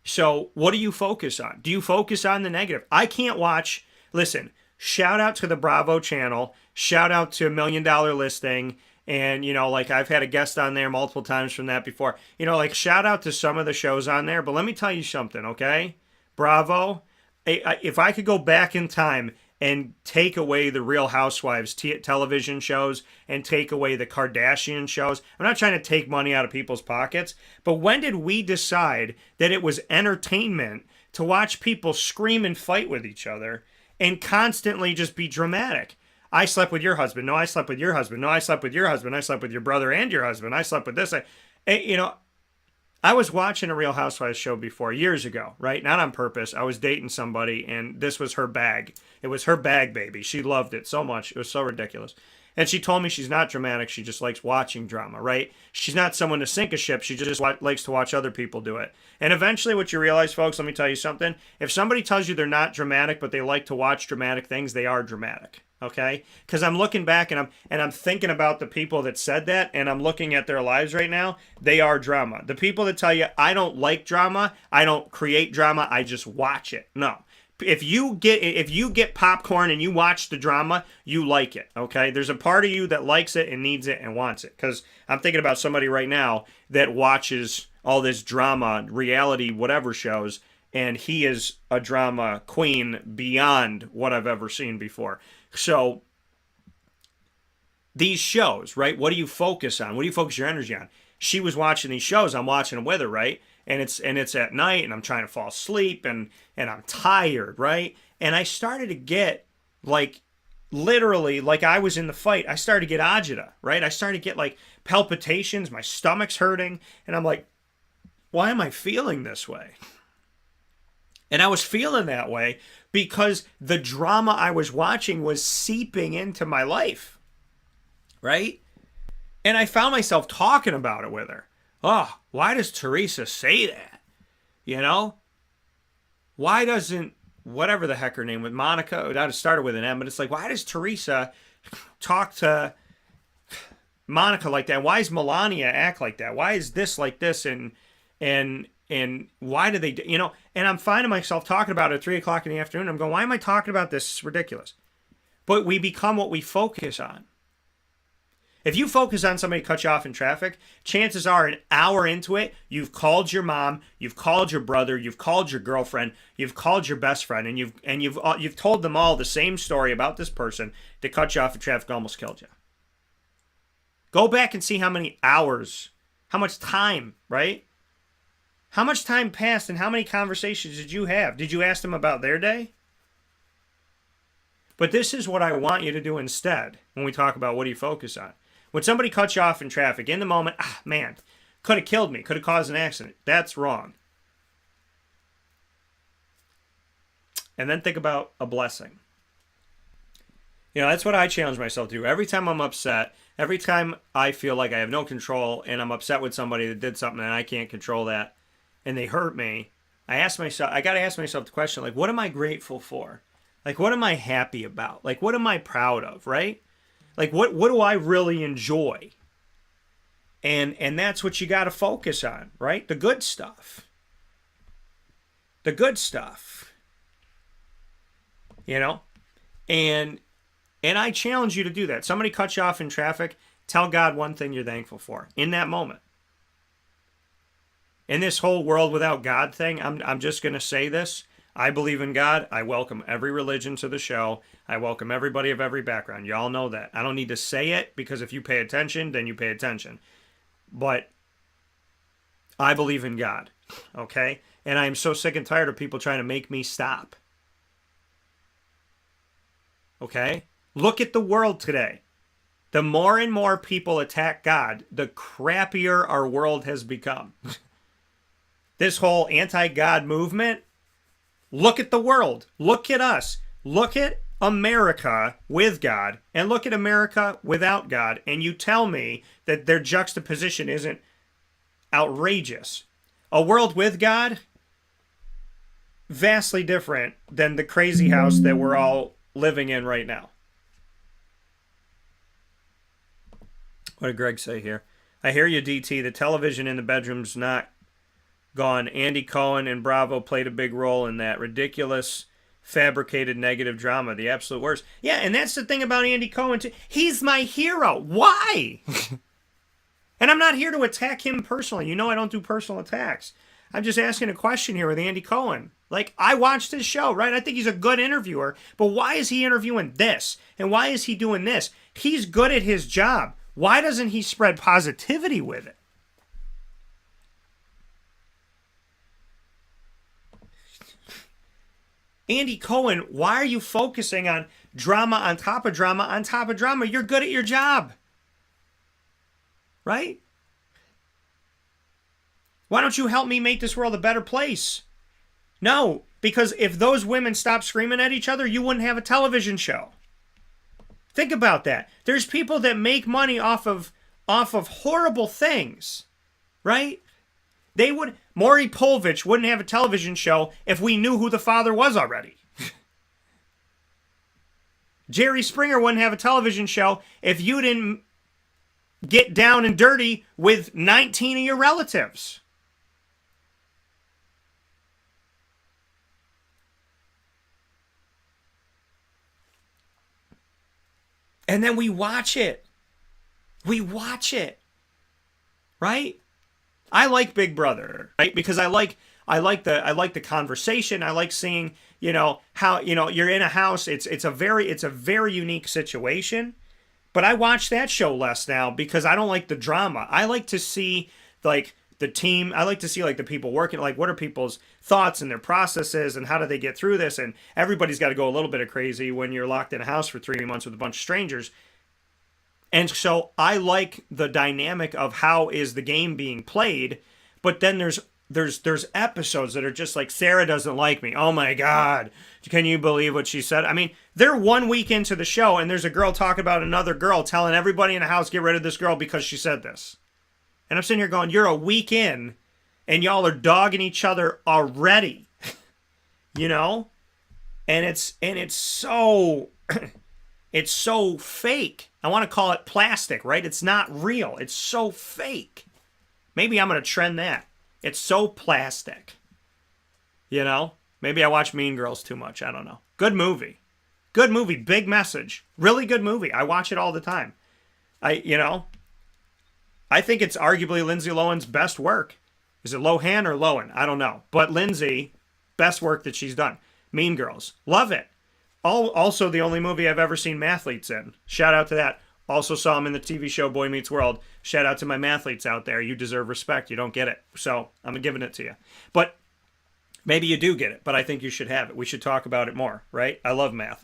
So what do you focus on? Do you focus on the negative? I can't watch, listen, shout out to the Bravo channel, shout out to $1 Million Listing, and, you know, like I've had a guest on there multiple times from that before. You know, like shout out to some of the shows on there. But let me tell you something, okay? Bravo, if I could go back in time and take away the Real Housewives television shows and take away the Kardashian shows, I'm not trying to take money out of people's pockets, but when did we decide that it was entertainment to watch people scream and fight with each other and constantly just be dramatic? I slept with your husband. No, I slept with your husband. No, I slept with your husband. I slept with your brother and your husband. I slept with this. You know, I was watching a Real Housewives show before, years ago, right? Not on purpose. I was dating somebody, and this was her bag. It was her bag, baby. She loved it so much. It was so ridiculous. And she told me she's not dramatic. She just likes watching drama, right? She's not someone to sink a ship. She just likes to watch other people do it. And eventually what you realize, folks, let me tell you something. If somebody tells you they're not dramatic, but they like to watch dramatic things, they are dramatic. Okay, because I'm looking back and I'm thinking about the people that said that, and I'm looking at their lives right now. They are drama. The people that tell you I don't like drama, I don't create drama, I just watch it. No, if you get popcorn and you watch the drama, you like it. Okay, there's a part of you that likes it and needs it and wants it. Because I'm thinking about somebody right now that watches all this drama, reality, whatever shows, and he is a drama queen beyond what I've ever seen before. So these shows, right? What do you focus on? What do you focus your energy on? She was watching these shows. I'm watching them with her, right? And it's at night, and I'm trying to fall asleep, and I'm tired, right? And I started to get like literally like I was in the fight. I started to get agita, right? I started to get like palpitations. My stomach's hurting, and I'm like, why am I feeling this way? And I was feeling that way because the drama I was watching was seeping into my life, right? And I found myself talking about it with her. Oh, why does Teresa say that? You know? Why doesn't, whatever the heck her name was, Monica, it started with an M, but it's like, why does Teresa talk to Monica like that? Why does Melania act like that? Why is this like this? And why do they, you know, and I'm finding myself talking about it at 3 o'clock in the afternoon. I'm going, why am I talking about this? It's ridiculous. But we become what we focus on. If you focus on somebody cut you off in traffic, chances are an hour into it, you've called your mom, you've called your brother, you've called your girlfriend, you've called your best friend, and you've told them all the same story about this person that cut you off in traffic and almost killed you. Go back and see how many hours, how much time, right? How much time passed and how many conversations did you have? Did you ask them about their day? But this is what I want you to do instead when we talk about what do you focus on. When somebody cuts you off in traffic, in the moment, man, could have killed me, could have caused an accident. That's wrong. And then think about a blessing. You know, that's what I challenge myself to do. Every time I'm upset, every time I feel like I have no control and I'm upset with somebody that did something and I can't control that and they hurt me, I got to ask myself the question, like, what am I grateful for? Like, what am I happy about? Like, what am I proud of, right? Like, what do I really enjoy? And that's what you got to focus on, right? The good stuff. The good stuff. You know? And I challenge you to do that. Somebody cuts you off in traffic, tell God one thing you're thankful for in that moment. In this whole world without God thing, I'm just going to say this. I believe in God. I welcome every religion to the show. I welcome everybody of every background. Y'all know that. I don't need to say it because if you pay attention, then you pay attention. But I believe in God, okay? And I am so sick and tired of people trying to make me stop. Okay? Look at the world today. The more and more people attack God, the crappier our world has become. This whole anti-God movement, look at the world. Look at us. Look at America with God and look at America without God. And you tell me that their juxtaposition isn't outrageous. A world with God, vastly different than the crazy house that we're all living in right now. What did Greg say here? I hear you, DT. The television in the bedroom's not gone. Andy Cohen and Bravo played a big role in that ridiculous, fabricated negative drama. The absolute worst. Yeah, and that's the thing about Andy Cohen, too. He's my hero. Why? And I'm not here to attack him personally. You know I don't do personal attacks. I'm just asking a question here with Andy Cohen. Like, I watched his show, right? I think he's a good interviewer. But why is he interviewing this? And why is he doing this? He's good at his job. Why doesn't he spread positivity with it? Andy Cohen, why are you focusing on drama on top of drama on top of drama? You're good at your job. Right? Why don't you help me make this world a better place? No, because if those women stopped screaming at each other, you wouldn't have a television show. Think about that. There's people that make money off of horrible things, right? Maury Povich wouldn't have a television show if we knew who the father was already. Jerry Springer wouldn't have a television show if you didn't get down and dirty with 19 of your relatives. And then we watch it. We watch it. Right? I like Big Brother, right? Because I like the conversation. I like seeing, how, you're in a house. It's a very unique situation. But I watch that show less now because I don't like the drama. I like to see like the team. I like to see like the people working, like what are people's thoughts and their processes and how do they get through this? And everybody's got to go a little bit of crazy when you're locked in a house for 3 months with a bunch of strangers. And so I like the dynamic of how is the game being played, but then there's episodes that are just like, Sarah doesn't like me. Oh my God. Can you believe what she said? I mean, they're 1 week into the show and there's a girl talking about another girl telling everybody in the house, get rid of this girl because she said this. And I'm sitting here going, you're a week in and y'all are dogging each other already. And it's so, it's so fake. I want to call it plastic, right? It's not real. It's so fake. Maybe I'm going to trend that. It's so plastic. Maybe I watch Mean Girls too much. I don't know. Good movie. Good movie. Big message. Really good movie. I watch it all the time. I think it's arguably Lindsay Lohan's best work. Is it Lohan or Lohan? I don't know. But Lindsay, best work that she's done. Mean Girls. Love it. Also the only movie I've ever seen mathletes in. Shout out to that. Also saw him in the TV show Boy Meets World. Shout out to my mathletes out there. You deserve respect. You don't get it. So I'm giving it to you. But maybe you do get it, but I think you should have it. We should talk about it more, right? I love math.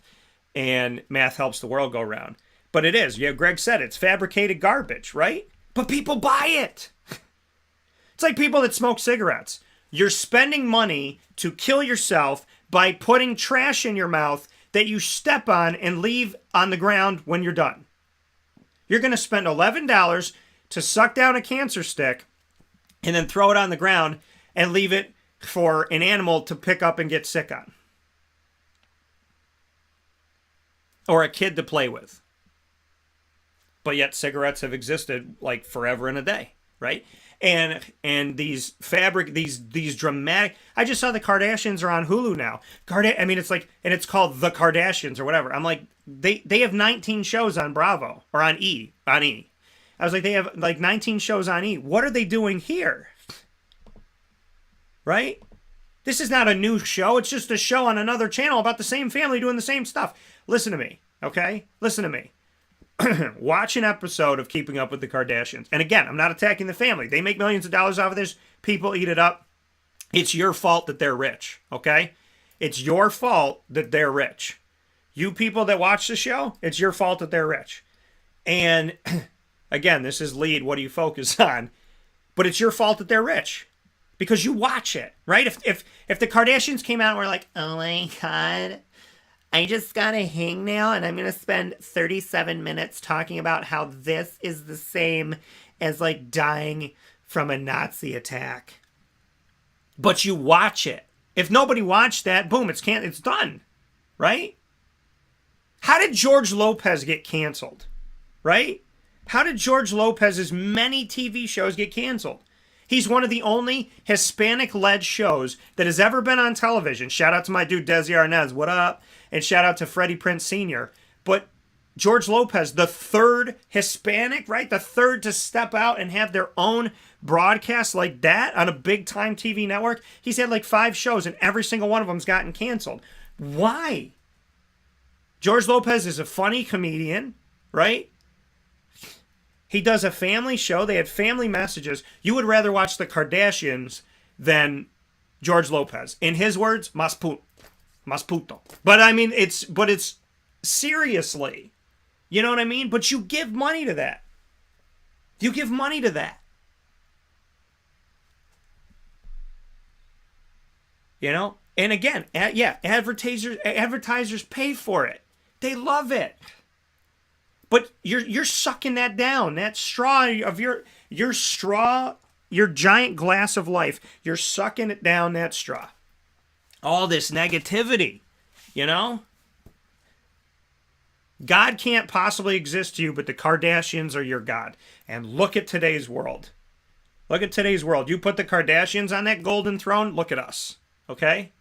And math helps the world go round. But it is. Yeah, Greg said it's fabricated garbage, right? But people buy it. It's like people that smoke cigarettes. You're spending money to kill yourself by putting trash in your mouth that you step on and leave on the ground when you're done. You're going to spend $11 to suck down a cancer stick and then throw it on the ground and leave it for an animal to pick up and get sick on. Or a kid to play with. But yet cigarettes have existed like forever and a day, right? And these dramatic. I just saw the Kardashians are on Hulu now. It's like, and it's called The Kardashians or whatever. I'm like, they have 19 shows on Bravo or on E. I was like, they have like 19 shows on E. What are they doing here? Right? This is not a new show. It's just a show on another channel about the same family doing the same stuff. Listen to me, okay? Listen to me. Watch an episode of Keeping Up with the Kardashians. And again, I'm not attacking the family. They make millions of dollars off of this. People eat it up. It's your fault that they're rich, okay? It's your fault that they're rich. You people that watch the show, it's your fault that they're rich. And again, this is lead. What do you focus on? But it's your fault that they're rich because you watch it, right? If the Kardashians came out and were like, oh my God, I just got a hangnail and I'm going to spend 37 minutes talking about how this is the same as like dying from a Nazi attack. But you watch it. If nobody watched that, boom, it's done. Right? How did George Lopez get canceled? Right? How did George Lopez's many TV shows get canceled? He's one of the only Hispanic-led shows that has ever been on television. Shout out to my dude Desi Arnaz. What up? And shout out to Freddie Prinze Sr. But George Lopez, the third Hispanic, right? The third to step out and have their own broadcast like that on a big-time TV network. He's had like 5 shows, and every single one of them's gotten canceled. Why? George Lopez is a funny comedian, right? He does a family show. They had family messages. You would rather watch the Kardashians than George Lopez. In his words, mas puto. But I mean, it's seriously. You know what I mean? But you give money to that. You give money to that. You know? And again, advertisers pay for it. They love it. But you're sucking that down. That straw of your giant glass of life. You're sucking it down, that straw. All this negativity, you know? God can't possibly exist to you, but the Kardashians are your God. And look at today's world. Look at today's world. You put the Kardashians on that golden throne, look at us. Okay?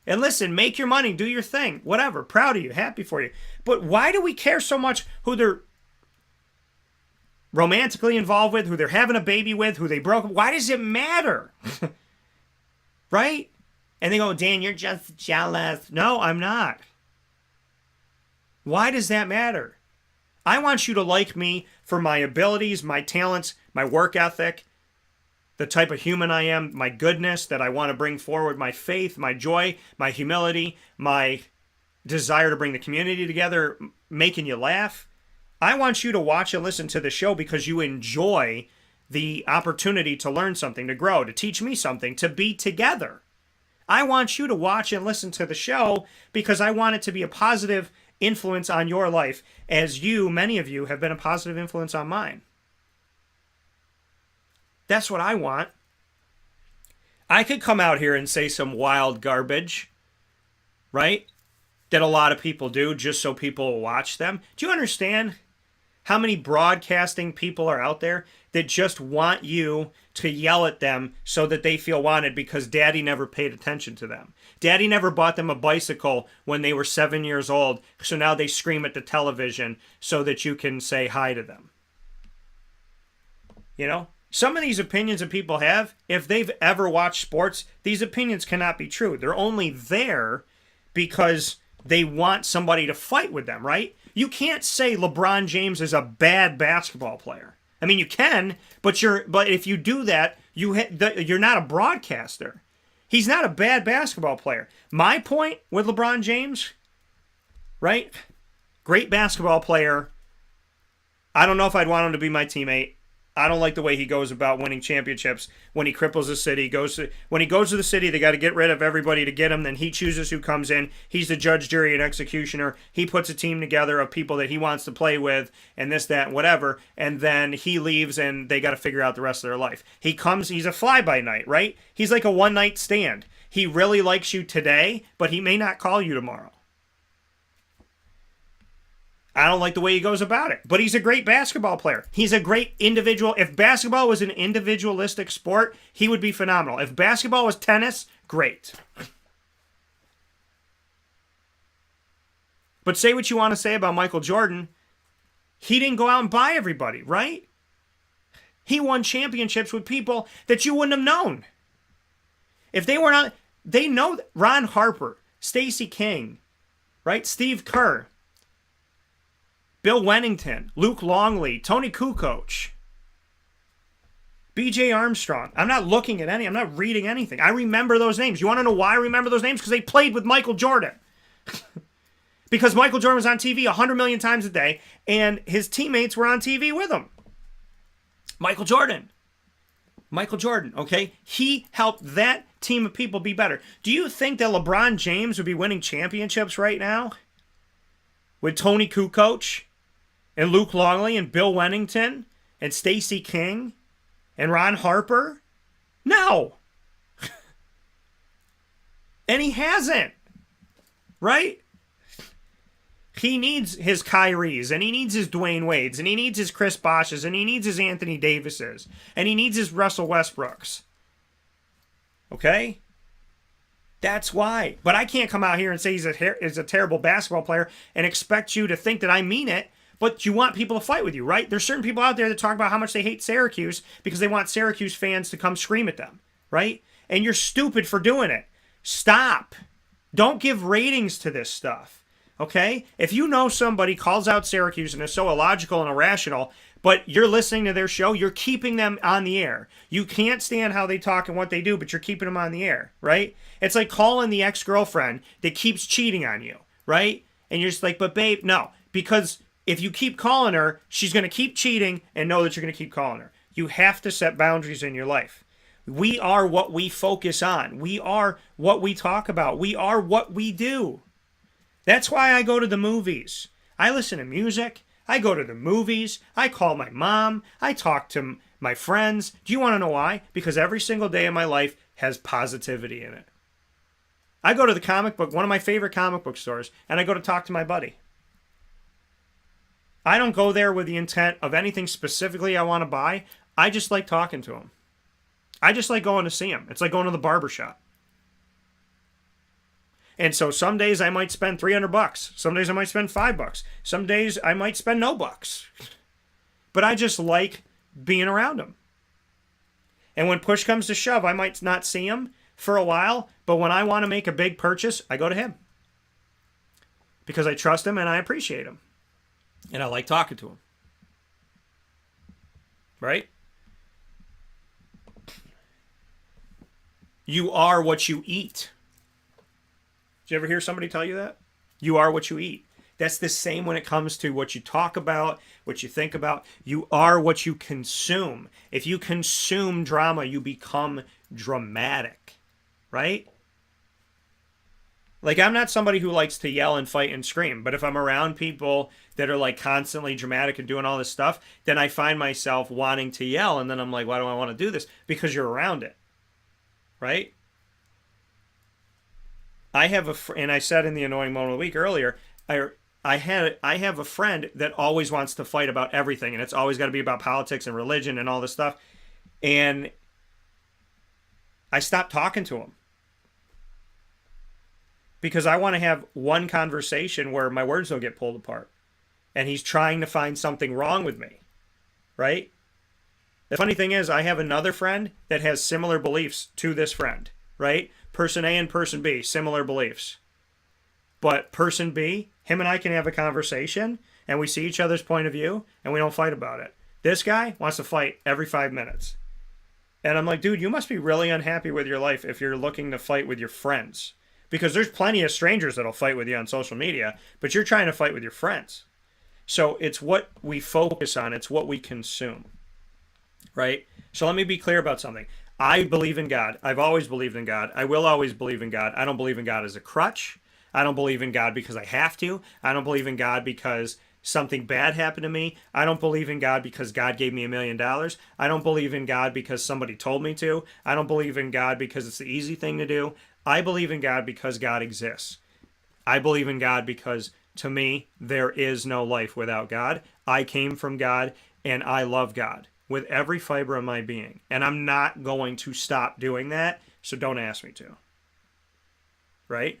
And listen, make your money, do your thing, whatever. Proud of you, happy for you. But why do we care so much who they're romantically involved with, who they're having a baby with, who they broke up? Why does it matter? Right? And they go, Dan, you're just jealous. No, I'm not. Why does that matter? I want you to like me for my abilities, my talents, my work ethic, the type of human I am, my goodness that I want to bring forward, my faith, my joy, my humility, my desire to bring the community together, making you laugh. I want you to watch and listen to the show because you enjoy the opportunity to learn something, to grow, to teach me something, to be together. I want you to watch and listen to the show because I want it to be a positive influence on your life, as many of you have been a positive influence on mine. That's what I want. I could come out here and say some wild garbage, right? That a lot of people do just so people will watch them. Do you understand how many broadcasting people are out there that just want you to yell at them so that they feel wanted because daddy never paid attention to them. Daddy never bought them a bicycle when they were 7 years old, so now they scream at the television so that you can say hi to them. You know? Some of these opinions that people have, if they've ever watched sports, these opinions cannot be true. They're only there because they want somebody to fight with them, right? You can't say LeBron James is a bad basketball player. I mean, you can, but if you do that, you're not a broadcaster. He's not a bad basketball player. My point with LeBron James, right? Great basketball player. I don't know if I'd want him to be my teammate. I don't like the way he goes about winning championships. When he cripples the city, when he goes to the city, they got to get rid of everybody to get him. Then he chooses who comes in. He's the judge, jury, and executioner. He puts a team together of people that he wants to play with, and this, that, and whatever. And then he leaves, and they got to figure out the rest of their life. He's a fly-by-night, right? He's like a one-night stand. He really likes you today, but he may not call you tomorrow. I don't like the way he goes about it, but he's a great basketball player. He's a great individual. If basketball was an individualistic sport, he would be phenomenal. If basketball was tennis, great. But say what you want to say about Michael Jordan, he didn't go out and buy everybody, right? He won championships with people that you wouldn't have known. If they were not, they know Ron Harper, Stacey King, right? Steve Kerr, Bill Wennington, Luke Longley, Tony Kukoc, B.J. Armstrong. I'm not looking at any. I'm not reading anything. I remember those names. You want to know why I remember those names? Because they played with Michael Jordan. Because Michael Jordan was on TV 100 million times a day, and his teammates were on TV with him. Michael Jordan, okay? He helped that team of people be better. Do you think that LeBron James would be winning championships right now with Tony Kukoc and Luke Longley and Bill Wennington and Stacey King and Ron Harper? No. And he hasn't. Right? He needs his Kyries, and he needs his Dwayne Wades, and he needs his Chris Bosches, and he needs his Anthony Davises, and he needs his Russell Westbrooks. Okay? That's why. But I can't come out here and say he's a terrible basketball player and expect you to think that I mean it, but you want people to fight with you, right? There's certain people out there that talk about how much they hate Syracuse because they want Syracuse fans to come scream at them, right? And you're stupid for doing it. Stop. Don't give ratings to this stuff, okay? If you know somebody calls out Syracuse and is so illogical and irrational, but you're listening to their show, you're keeping them on the air. You can't stand how they talk and what they do, but you're keeping them on the air, right? It's like calling the ex-girlfriend that keeps cheating on you, right? And you're just like, but babe, no. Because if you keep calling her, she's going to keep cheating and know that you're going to keep calling her. You have to set boundaries in your life. We are what we focus on. We are what we talk about. We are what we do. That's why I go to the movies. I listen to music. I go to the movies. I call my mom. I talk to my friends. Do you want to know why? Because every single day of my life has positivity in it. I go to the comic book, one of my favorite comic book stores, and I go to talk to my buddy. I don't go there with the intent of anything specifically I want to buy. I just like talking to him. I just like going to see him. It's like going to the barber shop. And so some days I might spend $300. Some days I might spend $5. Some days I might spend no bucks. But I just like being around him. And when push comes to shove, I might not see him for a while, but when I want to make a big purchase, I go to him. Because I trust him and I appreciate him. And I like talking to him. Right? You are what you eat. Did you ever hear somebody tell you that? You are what you eat. That's the same when it comes to what you talk about, what you think about. You are what you consume. If you consume drama, you become dramatic. Right? Like, I'm not somebody who likes to yell and fight and scream, but if I'm around people that are like constantly dramatic and doing all this stuff, then I find myself wanting to yell, and then I'm like, why do I want to do this? Because you're around it. Right? I have and I said in the annoying moment of the week earlier, I I have a friend that always wants to fight about everything, and it's always got to be about politics and religion and all this stuff. And I stopped talking to him because I want to have one conversation where my words don't get pulled apart. And he's trying to find something wrong with me, right? The funny thing is, I have another friend that has similar beliefs to this friend, right? Person A and person B, similar beliefs. But person B, him and I can have a conversation, and we see each other's point of view, and we don't fight about it. This guy wants to fight every 5 minutes. And I'm like, dude, you must be really unhappy with your life if you're looking to fight with your friends. Because there's plenty of strangers that'll fight with you on social media, but you're trying to fight with your friends. So it's what we focus on. It's what we consume, right? So let me be clear about something. I believe in God. I've always believed in God. I will always believe in God. I don't believe in God as a crutch. I don't believe in God because I have to. I don't believe in God because something bad happened to me. I don't believe in God because God gave me $1 million. I don't believe in God because somebody told me to. I don't believe in God because it's the easy thing to do. I believe in God because God exists. I believe in God because, to me, there is no life without God. I came from God, and I love God with every fiber of my being. And I'm not going to stop doing that, so don't ask me to. Right?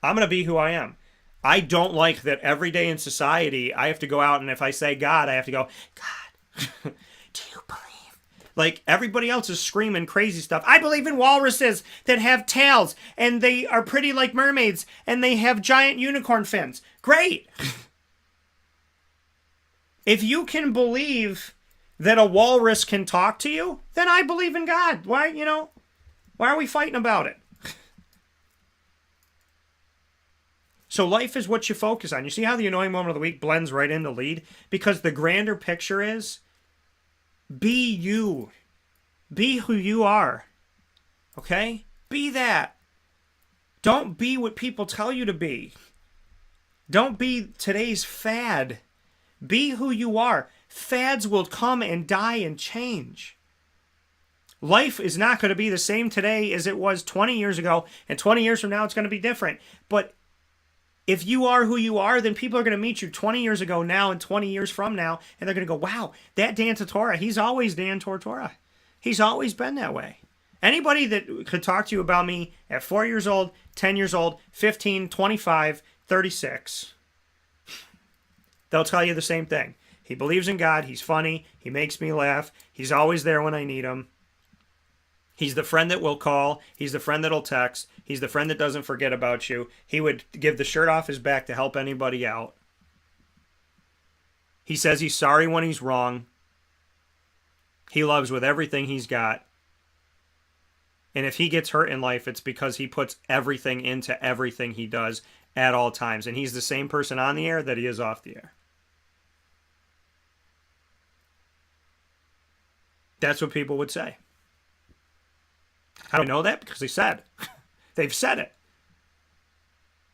I'm going to be who I am. I don't like that every day in society, I have to go out, and if I say God, I have to go, God, do you believe? Like, everybody else is screaming crazy stuff. I believe in walruses that have tails, and they are pretty like mermaids, and they have giant unicorn fins. Great! If you can believe that a walrus can talk to you, then I believe in God. Why are we fighting about it? So life is what you focus on. You see how the annoying moment of the week blends right into lead? Because the grander picture is, be you. Be who you are. Okay? Be that. Don't be what people tell you to be. Don't be today's fad. Be who you are. Fads will come and die and change. Life is not going to be the same today as it was 20 years ago, and 20 years from now it's going to be different. But if you are who you are, then people are going to meet you 20 years ago now and 20 years from now, and they're going to go, wow, that Dan Tortora, he's always Dan Tortora. He's always been that way. Anybody that could talk to you about me at 4 years old, 10 years old, 15, 25, 36, they'll tell you the same thing. He believes in God. He's funny. He makes me laugh. He's always there when I need him. He's the friend that will call. He's the friend that'll text. He's the friend that doesn't forget about you. He would give the shirt off his back to help anybody out. He says he's sorry when he's wrong. He loves with everything he's got. And if he gets hurt in life, it's because he puts everything into everything he does at all times. And he's the same person on the air that he is off the air. That's what people would say. How do I know that? Because they said. They've said it.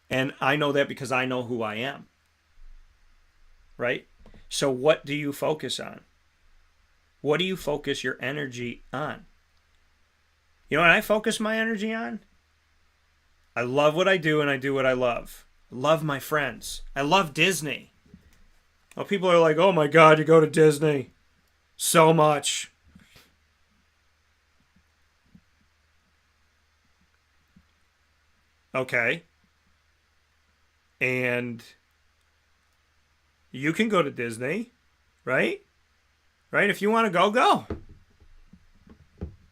And I know that because I know who I am. Right? So what do you focus on? What do you focus your energy on? You know what I focus my energy on? I love what I do and I do what I love. I love my friends. I love Disney. Well, people are like, oh my God, you go to Disney so much. Okay. And you can go to Disney, right? Right? If you want to go, go.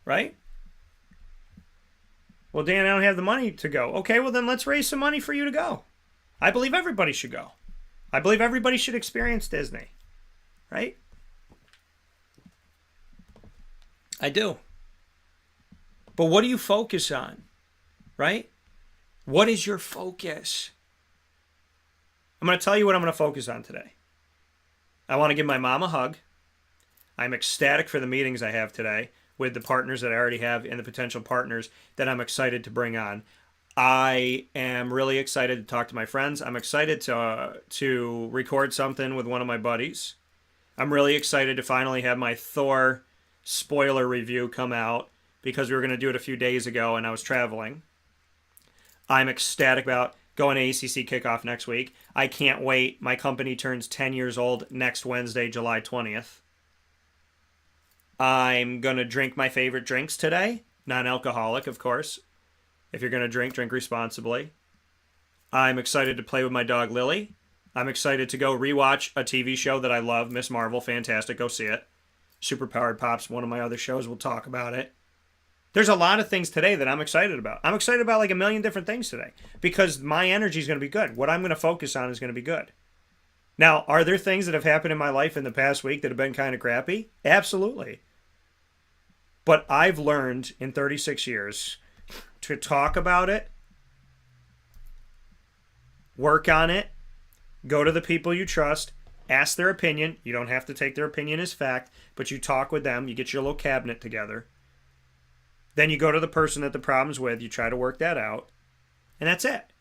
Right? Well, Dan, I don't have the money to go. Okay, well then let's raise some money for you to go. I believe everybody should go. I believe everybody should experience Disney. Right? I do. But what do you focus on? Right? What is your focus? I'm going to tell you what I'm going to focus on today. I want to give my mom a hug. I'm ecstatic for the meetings I have today with the partners that I already have and the potential partners that I'm excited to bring on. I am really excited to talk to my friends. I'm excited to record something with one of my buddies. I'm really excited to finally have my Thor spoiler review come out because we were going to do it a few days ago and I was traveling. I'm ecstatic about Going to ACC kickoff next week. I can't wait. My company turns 10 years old next Wednesday, July 20th. I'm going to drink my favorite drinks today. Non-alcoholic, of course. If you're going to drink, drink responsibly. I'm excited to play with my dog, Lily. I'm excited to go rewatch a TV show that I love, Miss Marvel. Fantastic. Go see it. Superpowered Pops, one of my other shows. We'll talk about it. There's a lot of things today that I'm excited about. I'm excited about like a million different things today because my energy is going to be good. What I'm going to focus on is going to be good. Now, are there things that have happened in my life in the past week that have been kind of crappy? Absolutely. But I've learned in 36 years to talk about it, work on it, go to the people you trust, ask their opinion. You don't have to take their opinion as fact, but you talk with them. You get your little cabinet together. Then you go to the person that the problem's with. You try to work that out. And that's it.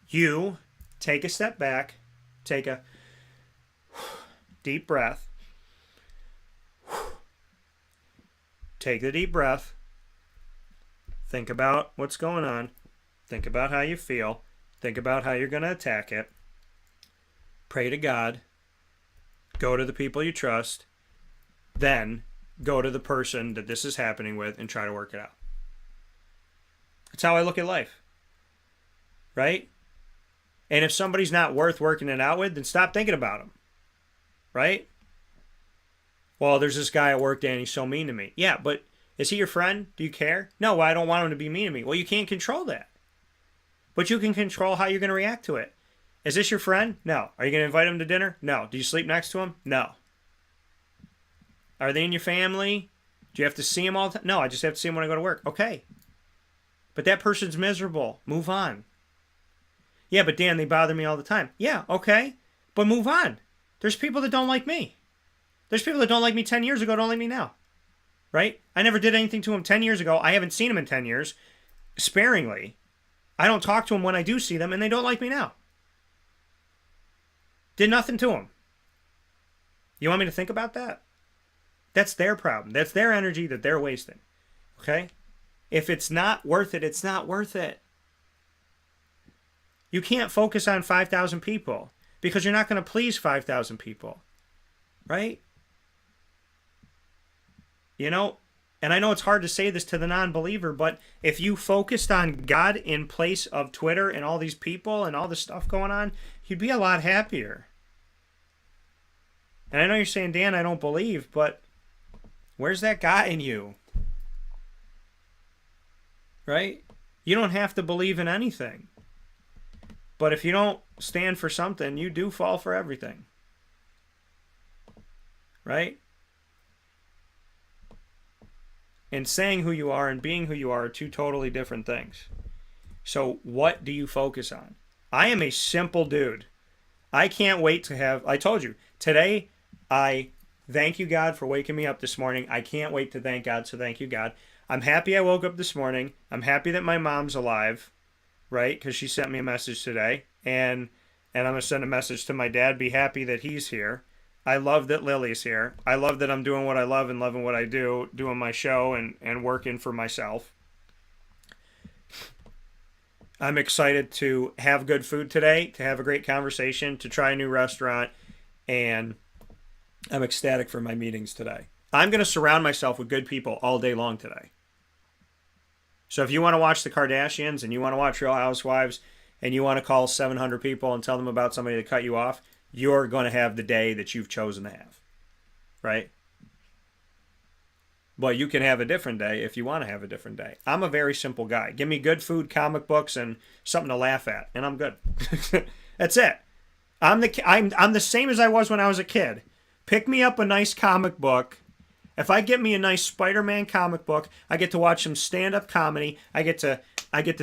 You take a step back. Take a deep breath. Take the deep breath. Think about what's going on. Think about how you feel. Think about how you're going to attack it. Pray to God. Go to the people you trust. Then go to the person that this is happening with and try to work it out. That's how I look at life. Right? And if somebody's not worth working it out with, then stop thinking about them. Right? Well, there's this guy at work, Dan, he's so mean to me. Yeah, but is he your friend? Do you care? No, I don't want him to be mean to me. Well, you can't control that. But you can control how you're going to react to it. Is this your friend? No. Are you going to invite him to dinner? No. Do you sleep next to him? No. Are they in your family? Do you have to see him all the time? No, I just have to see him when I go to work. Okay. But that person's miserable. Move on. Yeah, but Dan, they bother me all the time. Yeah, okay. But move on. There's people that don't like me. There's people that don't like me 10 years ago, don't like me now. Right? I never did anything to them 10 years ago. I haven't seen them in 10 years. Sparingly. I don't talk to them when I do see them, and they don't like me now. Did nothing to them. You want me to think about that? That's their problem. That's their energy that they're wasting. Okay? If it's not worth it, it's not worth it. You can't focus on 5,000 people because you're not going to please 5,000 people. Right? You know, and I know it's hard to say this to the non-believer, but if you focused on God in place of Twitter and all these people and all this stuff going on, you'd be a lot happier. And I know you're saying, Dan, I don't believe, but where's that God in you? Right? You don't have to believe in anything. But if you don't stand for something, you do fall for everything. Right? And saying who you are and being who you are two totally different things. So what do you focus on? I am a simple dude. I can't wait to have, I told you, today I thank you, God, for waking me up this morning. I can't wait to thank God, so thank you, God. I'm happy I woke up this morning. I'm happy that my mom's alive, right? Because she sent me a message today. And I'm going to send a message to my dad, be happy that he's here. I love that Lily's here. I love that I'm doing what I love and loving what I do, doing my show and working for myself. I'm excited to have good food today, to have a great conversation, to try a new restaurant, and I'm ecstatic for my meetings today. I'm going to surround myself with good people all day long today. So if you want to watch the Kardashians and you want to watch Real Housewives and you want to call 700 people and tell them about somebody that cut you off, you're going to have the day that you've chosen to have, right? But you can have a different day if you want to have a different day. I'm a very simple guy. Give me good food, comic books, and something to laugh at, and I'm good. That's it. I'm the same as I was when I was a kid. Pick me up a nice comic book. If I get me a nice Spider-Man comic book, I get to watch some stand-up comedy. I get to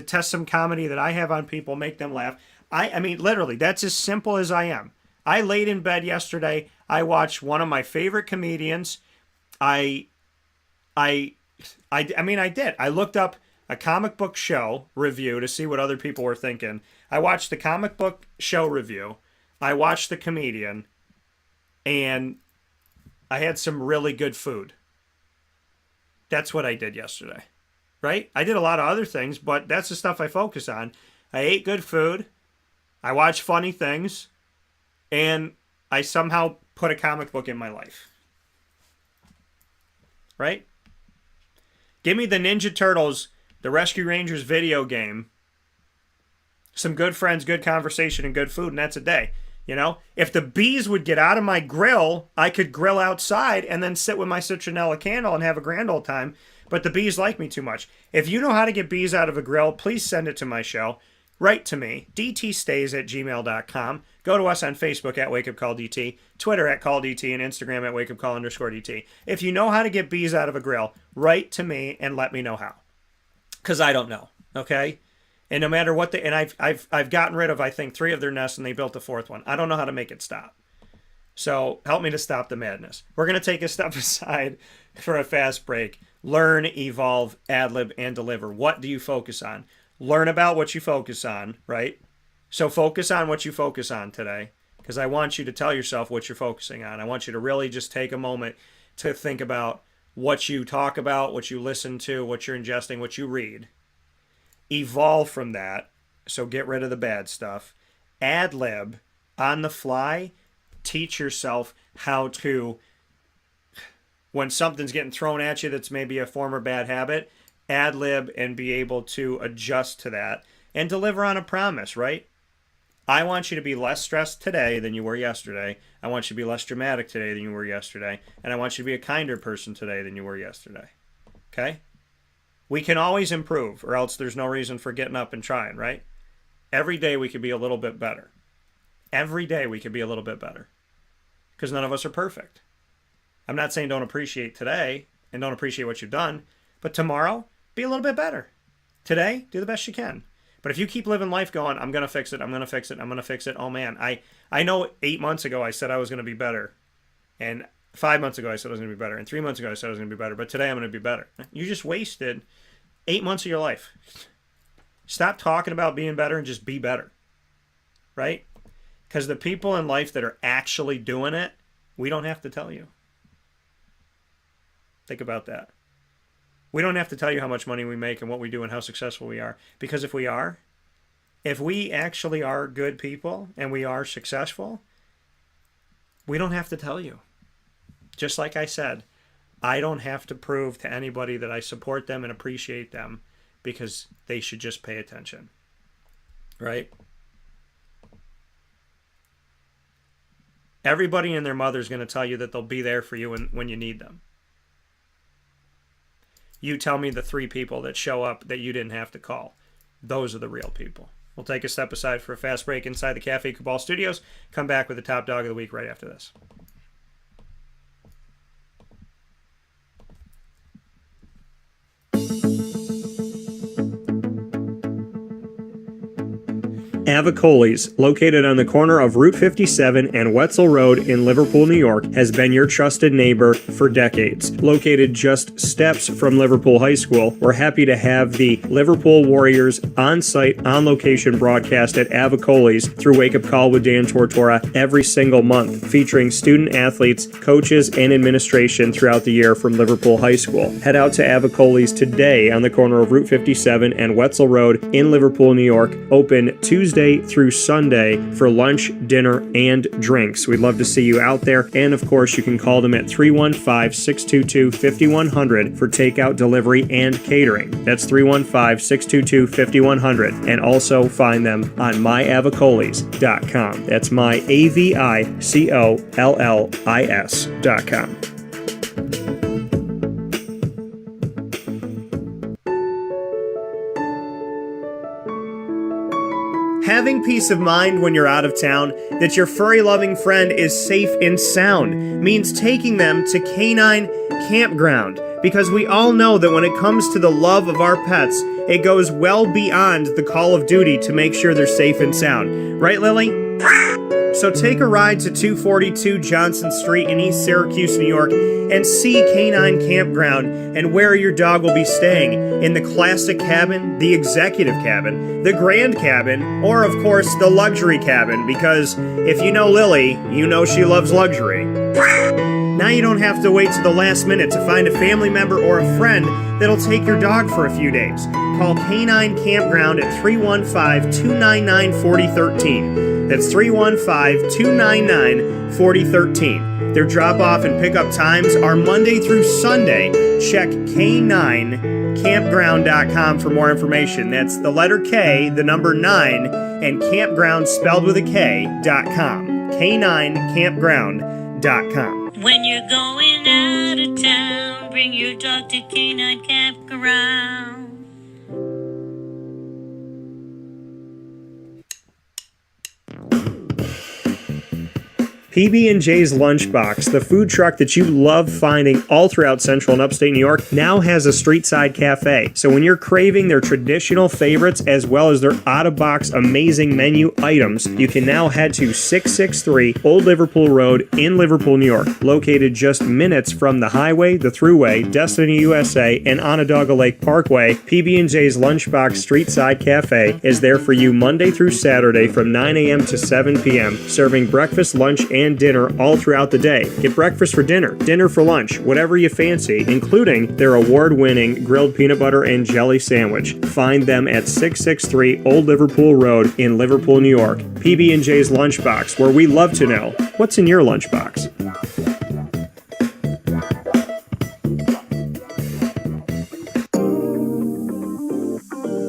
test some comedy that I have on people, make them laugh. I mean, literally, that's as simple as I am. I laid in bed yesterday. I watched one of my favorite comedians. I did. I looked up a comic book show review to see what other people were thinking. I watched the comic book show review. I watched the comedian. And I had some really good food. That's what I did yesterday. Right? I did a lot of other things, but that's the stuff I focus on. I ate good food. I watched funny things. And I somehow put a comic book in my life. Right? Give me the Ninja Turtles, the Rescue Rangers video game, some good friends, good conversation, and good food, and that's a day. You know, if the bees would get out of my grill, I could grill outside and then sit with my citronella candle and have a grand old time. But the bees like me too much. If you know how to get bees out of a grill, please send it to my show. Write to me, dtstays@gmail.com. Go to us on Facebook at WakeUpCallDT, Twitter at CallDT, and Instagram at WakeUpCall_DT. If you know how to get bees out of a grill, write to me and let me know how. Because I don't know, okay? And no matter what and I've gotten rid of, I think, 3 of their nests, and they built a 4th one. I don't know how to make it stop. So help me to stop the madness. We're going to take a step aside for a fast break. Learn, evolve, ad-lib, and deliver. What do you focus on? Learn about what you focus on, right? So focus on what you focus on today, because I want you to tell yourself what you're focusing on. I want you to really just take a moment to think about what you talk about, what you listen to, what you're ingesting, what you read. Evolve from that, so get rid of the bad stuff. Ad-lib, on the fly, teach yourself how to, when something's getting thrown at you that's maybe a former bad habit, ad-lib and be able to adjust to that and deliver on a promise, right? I want you to be less stressed today than you were yesterday. I want you to be less dramatic today than you were yesterday. And I want you to be a kinder person today than you were yesterday. Okay? We can always improve, or else there's no reason for getting up and trying, right? Every day we could be a little bit better. Every day we could be a little bit better. Because none of us are perfect. I'm not saying don't appreciate today and don't appreciate what you've done, but tomorrow, be a little bit better. Today, do the best you can. But if you keep living life going, I'm going to fix it, I'm going to fix it, I'm going to fix it, oh man, I know 8 months ago I said I was going to be better. And 5 months ago I said I was going to be better. And 3 months ago I said I was going to be better. But today I'm going to be better. You just wasted 8 months of your life. Stop talking about being better and just be better. Right? Because the people in life that are actually doing it, we don't have to tell you. Think about that. We don't have to tell you how much money we make and what we do and how successful we are. Because if we actually are good people and we are successful, we don't have to tell you. Just like I said, I don't have to prove to anybody that I support them and appreciate them, because they should just pay attention. Right? Everybody and their mother is going to tell you that they'll be there for you when you need them. You tell me the 3 people that show up that you didn't have to call. Those are the real people. We'll take a step aside for a fast break inside the Cafe Cabal Studios. Come back with the top dog of the week right after this. Avicoli's, located on the corner of Route 57 and Wetzel Road in Liverpool, New York, has been your trusted neighbor for decades. Located just steps from Liverpool High School, we're happy to have the Liverpool Warriors on-site, on-location broadcast at Avicoli's through Wake Up Call with Dan Tortora every single month, featuring student athletes, coaches, and administration throughout the year from Liverpool High School. Head out to Avicoli's today on the corner of Route 57 and Wetzel Road in Liverpool, New York, open Tuesday through Sunday for lunch, dinner, and drinks. We'd love to see you out there. And of course, you can call them at 315-622-5100 for takeout, delivery, and catering. That's 315-622-5100. And also find them on myavicolis.com. That's myavicollis.com. Having peace of mind when you're out of town that your furry-loving friend is safe and sound means taking them to Canine Kampground, because we all know that when it comes to the love of our pets, it goes well beyond the call of duty to make sure they're safe and sound. Right, Lily? So take a ride to 242 Johnson Street in East Syracuse, New York, and see Canine Kampground and where your dog will be staying, in the classic cabin, the executive cabin, the grand cabin, or of course the luxury cabin, because if you know Lily, you know she loves luxury. Now you don't have to wait to the last minute to find a family member or a friend that'll take your dog for a few days. Call Canine Kampground at 315-299-4013. That's 315-299-4013. Their drop-off and pickup times are Monday through Sunday. Check K9Kampground.com for more information. That's the letter K, the number 9, and Kampground spelled with a K.com. K9Kampground.com. When you're going out of town, bring your dog to Canine Campground. PB&J's Lunchbox, the food truck that you love finding all throughout central and upstate New York, now has a street-side cafe. So when you're craving their traditional favorites as well as their out-of-box amazing menu items, you can now head to 663 Old Liverpool Road in Liverpool, New York. Located just minutes from the highway, the thruway, Destiny USA, and Onondaga Lake Parkway, PB&J's Lunchbox Street-Side Cafe is there for you Monday through Saturday from 9 a.m. to 7 p.m., serving breakfast, lunch, and dinner all throughout the day. Get breakfast for dinner, dinner for lunch, whatever you fancy, including their award-winning grilled peanut butter and jelly sandwich. Find them at 663 Old Liverpool Road in Liverpool, New York. PB&J's Lunchbox, where we love to know what's in your lunchbox.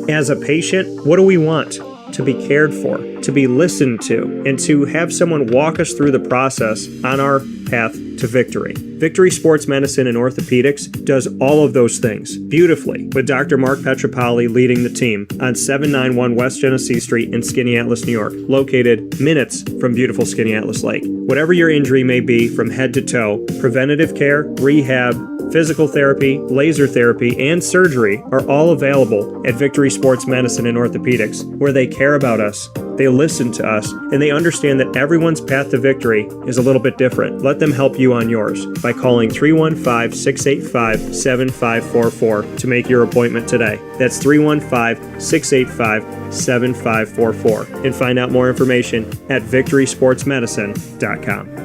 As a patient, what do we want? To be cared for, to be listened to, and to have someone walk us through the process on our path to victory. Victory Sports Medicine and Orthopedics does all of those things beautifully, with Dr. Mark Petropoli leading the team on 791 West Genesee Street in Skaneateles, New York, located minutes from beautiful Skaneateles Lake. Whatever your injury may be from head to toe, preventative care, rehab, physical therapy, laser therapy, and surgery are all available at Victory Sports Medicine and Orthopedics, where they care about us, they listen to us, and they understand that everyone's path to victory is a little bit different. Let them help you on yours by calling 315-685-7544 to make your appointment today. That's 315-685-7544. And find out more information at victorysportsmedicine.com.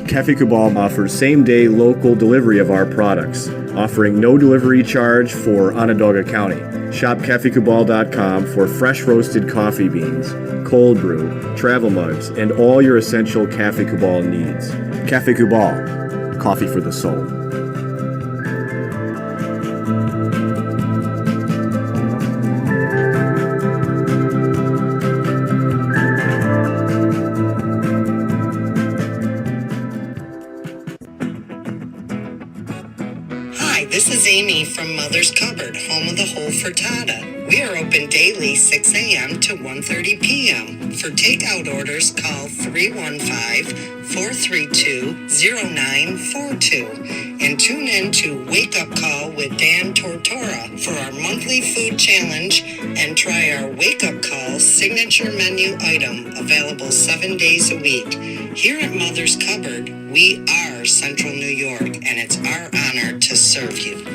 Cafe Cabal offers same-day local delivery of our products, offering no delivery charge for Onondaga County. Shop cafecabal.com for fresh roasted coffee beans, cold brew, travel mugs, and all your essential Cafe Cabal needs. Cafe Cabal, coffee for the soul. This is Amy from Mother's Cupboard, home of the whole frittata. We are open daily 6 a.m. to 1:30 p.m. For takeout orders, call 315-432-0942 and tune in to Wake Up Call with Dan Tortora for our monthly food challenge and try our Wake Up Call signature menu item available 7 days a week. Here at Mother's Cupboard, we are Central New York, and it's our honor to serve you.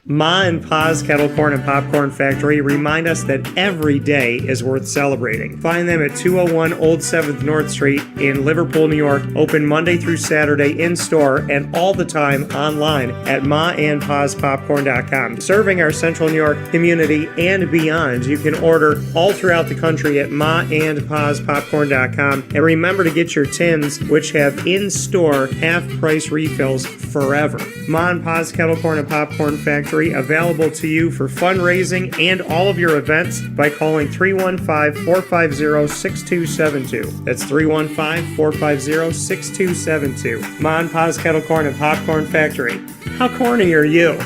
Ma and Pa's Kettle Corn and Popcorn Factory remind us that every day is worth celebrating. Find them at 201 Old 7th North Street in Liverpool, New York. Open Monday through Saturday in-store and all the time online at maandpaspopcorn.com. Serving our Central New York community and beyond, you can order all throughout the country at maandpaspopcorn.com. And remember to get your tins, which have in-store half-price refills forever. Ma and Pa's Kettle Corn and Popcorn Factory, available to you for fundraising and all of your events by calling 315-450-6272. That's 315-450-6272. Ma and Pa's Kettle Corn and Popcorn Factory. How corny are you?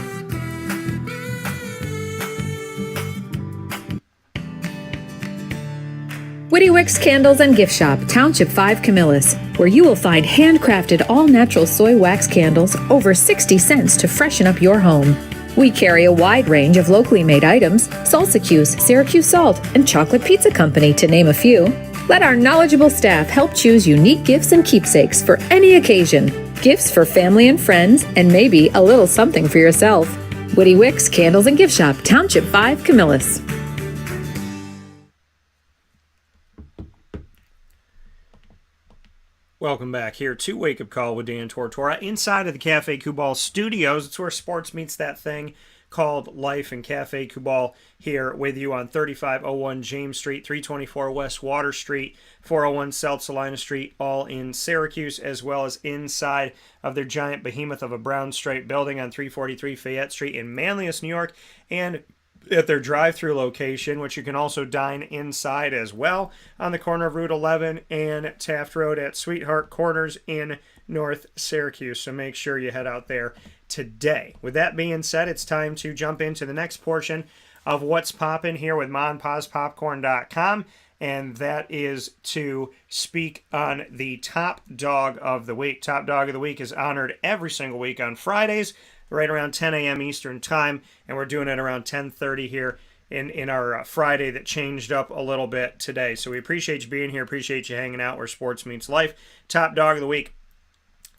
Witty Wicks Candles and Gift Shop, Township 5 Camillus, where you will find handcrafted all-natural soy wax candles over 60 cents to freshen up your home. We carry a wide range of locally made items, Salsa Q's, Syracuse Salt, and Chocolate Pizza Company, to name a few. Let our knowledgeable staff help choose unique gifts and keepsakes for any occasion. Gifts for family and friends, and maybe a little something for yourself. Woody Wicks Candles and Gift Shop, Township 5, Camillus. Welcome back here to Wake Up Call with Dan Tortora inside of the Cafe Kubal studios. It's where sports meets that thing called life, and Cafe Kubal here with you on 3501 James Street, 324 West Water Street, 401 South Salina Street, all in Syracuse, as well as inside of their giant behemoth of a brown stripe building on 343 Fayette Street in Manlius, New York, and at their drive-through location, which you can also dine inside as well, on the corner of Route 11 and Taft Road at Sweetheart Corners in North Syracuse. So make sure you head out there today. With that being said, it's time to jump into the next portion of What's Poppin' here with MonPazPopcorn.com, and that is to speak on the Top Dog of the Week. Top Dog of the Week is honored every single week on Fridays, right around 10 a.m. Eastern Time, and we're doing it around 10:30 here in our Friday that changed up a little bit today. So we appreciate you being here, appreciate you hanging out where sports meets life. Top Dog of the Week,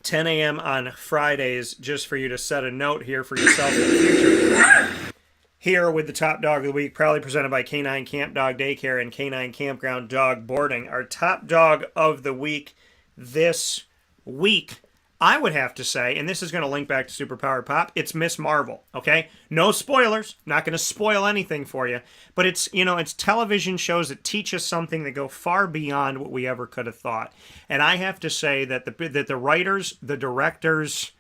10 a.m. on Fridays, just for you to set a note here for yourself in the future. Here with the Top Dog of the Week, proudly presented by K9 Camp Dog Daycare and K9 Kampground Dog Boarding. Our Top Dog of the Week this week, I would have to say, and this is going to link back to Superpower Pop, it's Miss Marvel, okay? No spoilers, not going to spoil anything for you, but it's, it's television shows that teach us something that go far beyond what we ever could have thought. And I have to say that the writers, the directors,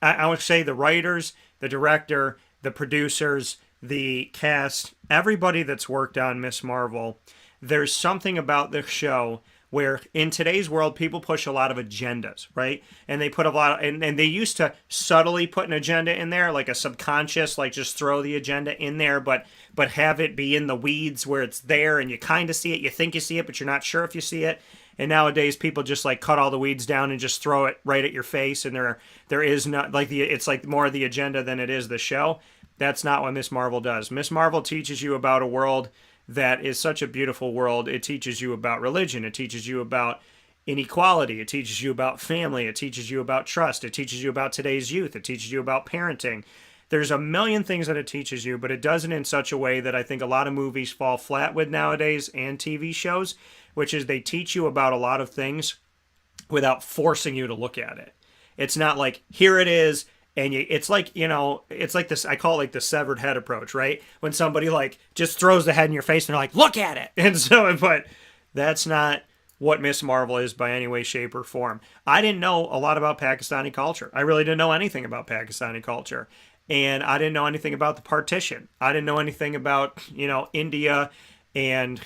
I would say the writers, the director, the producers, the cast, everybody that's worked on Miss Marvel, there's something about this show where in today's world, people push a lot of agendas, right? And they put a lot of, and they used to subtly put an agenda in there, like a subconscious, like just throw the agenda in there, but have it be in the weeds where it's there and you kind of see it, you think you see it, but you're not sure if you see it. And nowadays, people just like cut all the weeds down and just throw it right at your face, and there is not like it's like more the agenda than it is the show. That's not what Miss Marvel does. Miss Marvel teaches you about a world that is such a beautiful world. It teaches you about religion. It teaches you about inequality. It teaches you about family. It teaches you about trust. It teaches you about today's youth. It teaches you about parenting. There's a million things that it teaches you, but it does it in such a way that I think a lot of movies fall flat with nowadays, and TV shows, which is they teach you about a lot of things without forcing you to look at it. It's not like, here it is, and it's like, it's like this, I call it like the severed head approach, right? When somebody like just throws the head in your face and they're like, look at it. And so, but that's not what Miss Marvel is by any way, shape, or form. I didn't know a lot about Pakistani culture. I really didn't know anything about Pakistani culture. And I didn't know anything about the partition. I didn't know anything about, India and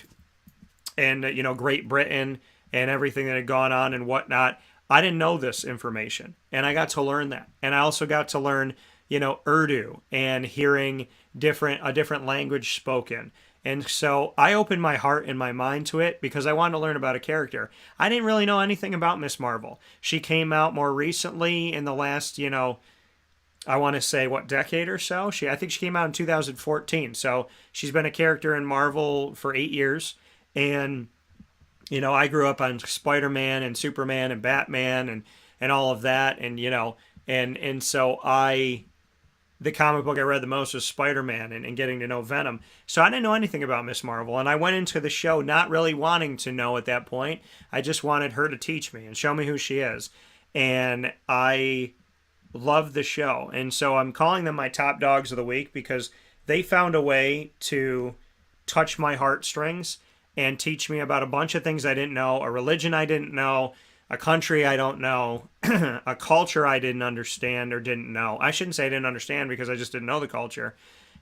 Great Britain and everything that had gone on and whatnot. I didn't know this information, and I got to learn that. And I also got to learn, Urdu and hearing a different language spoken. And so I opened my heart and my mind to it because I wanted to learn about a character. I didn't really know anything about Miss Marvel. She came out more recently in the last, I want to say, what, decade or so? I think she came out in 2014. So she's been a character in Marvel for 8 years. And I grew up on Spider-Man and Superman and Batman and all of that. And, and so the comic book I read the most was Spider-Man and getting to know Venom. So I didn't know anything about Miss Marvel. And I went into the show not really wanting to know at that point. I just wanted her to teach me and show me who she is. And I love the show. And so I'm calling them my top dogs of the week because they found a way to touch my heartstrings and teach me about a bunch of things I didn't know, a religion I didn't know, a country I don't know, a culture I didn't understand or didn't know. I shouldn't say I didn't understand because I just didn't know the culture.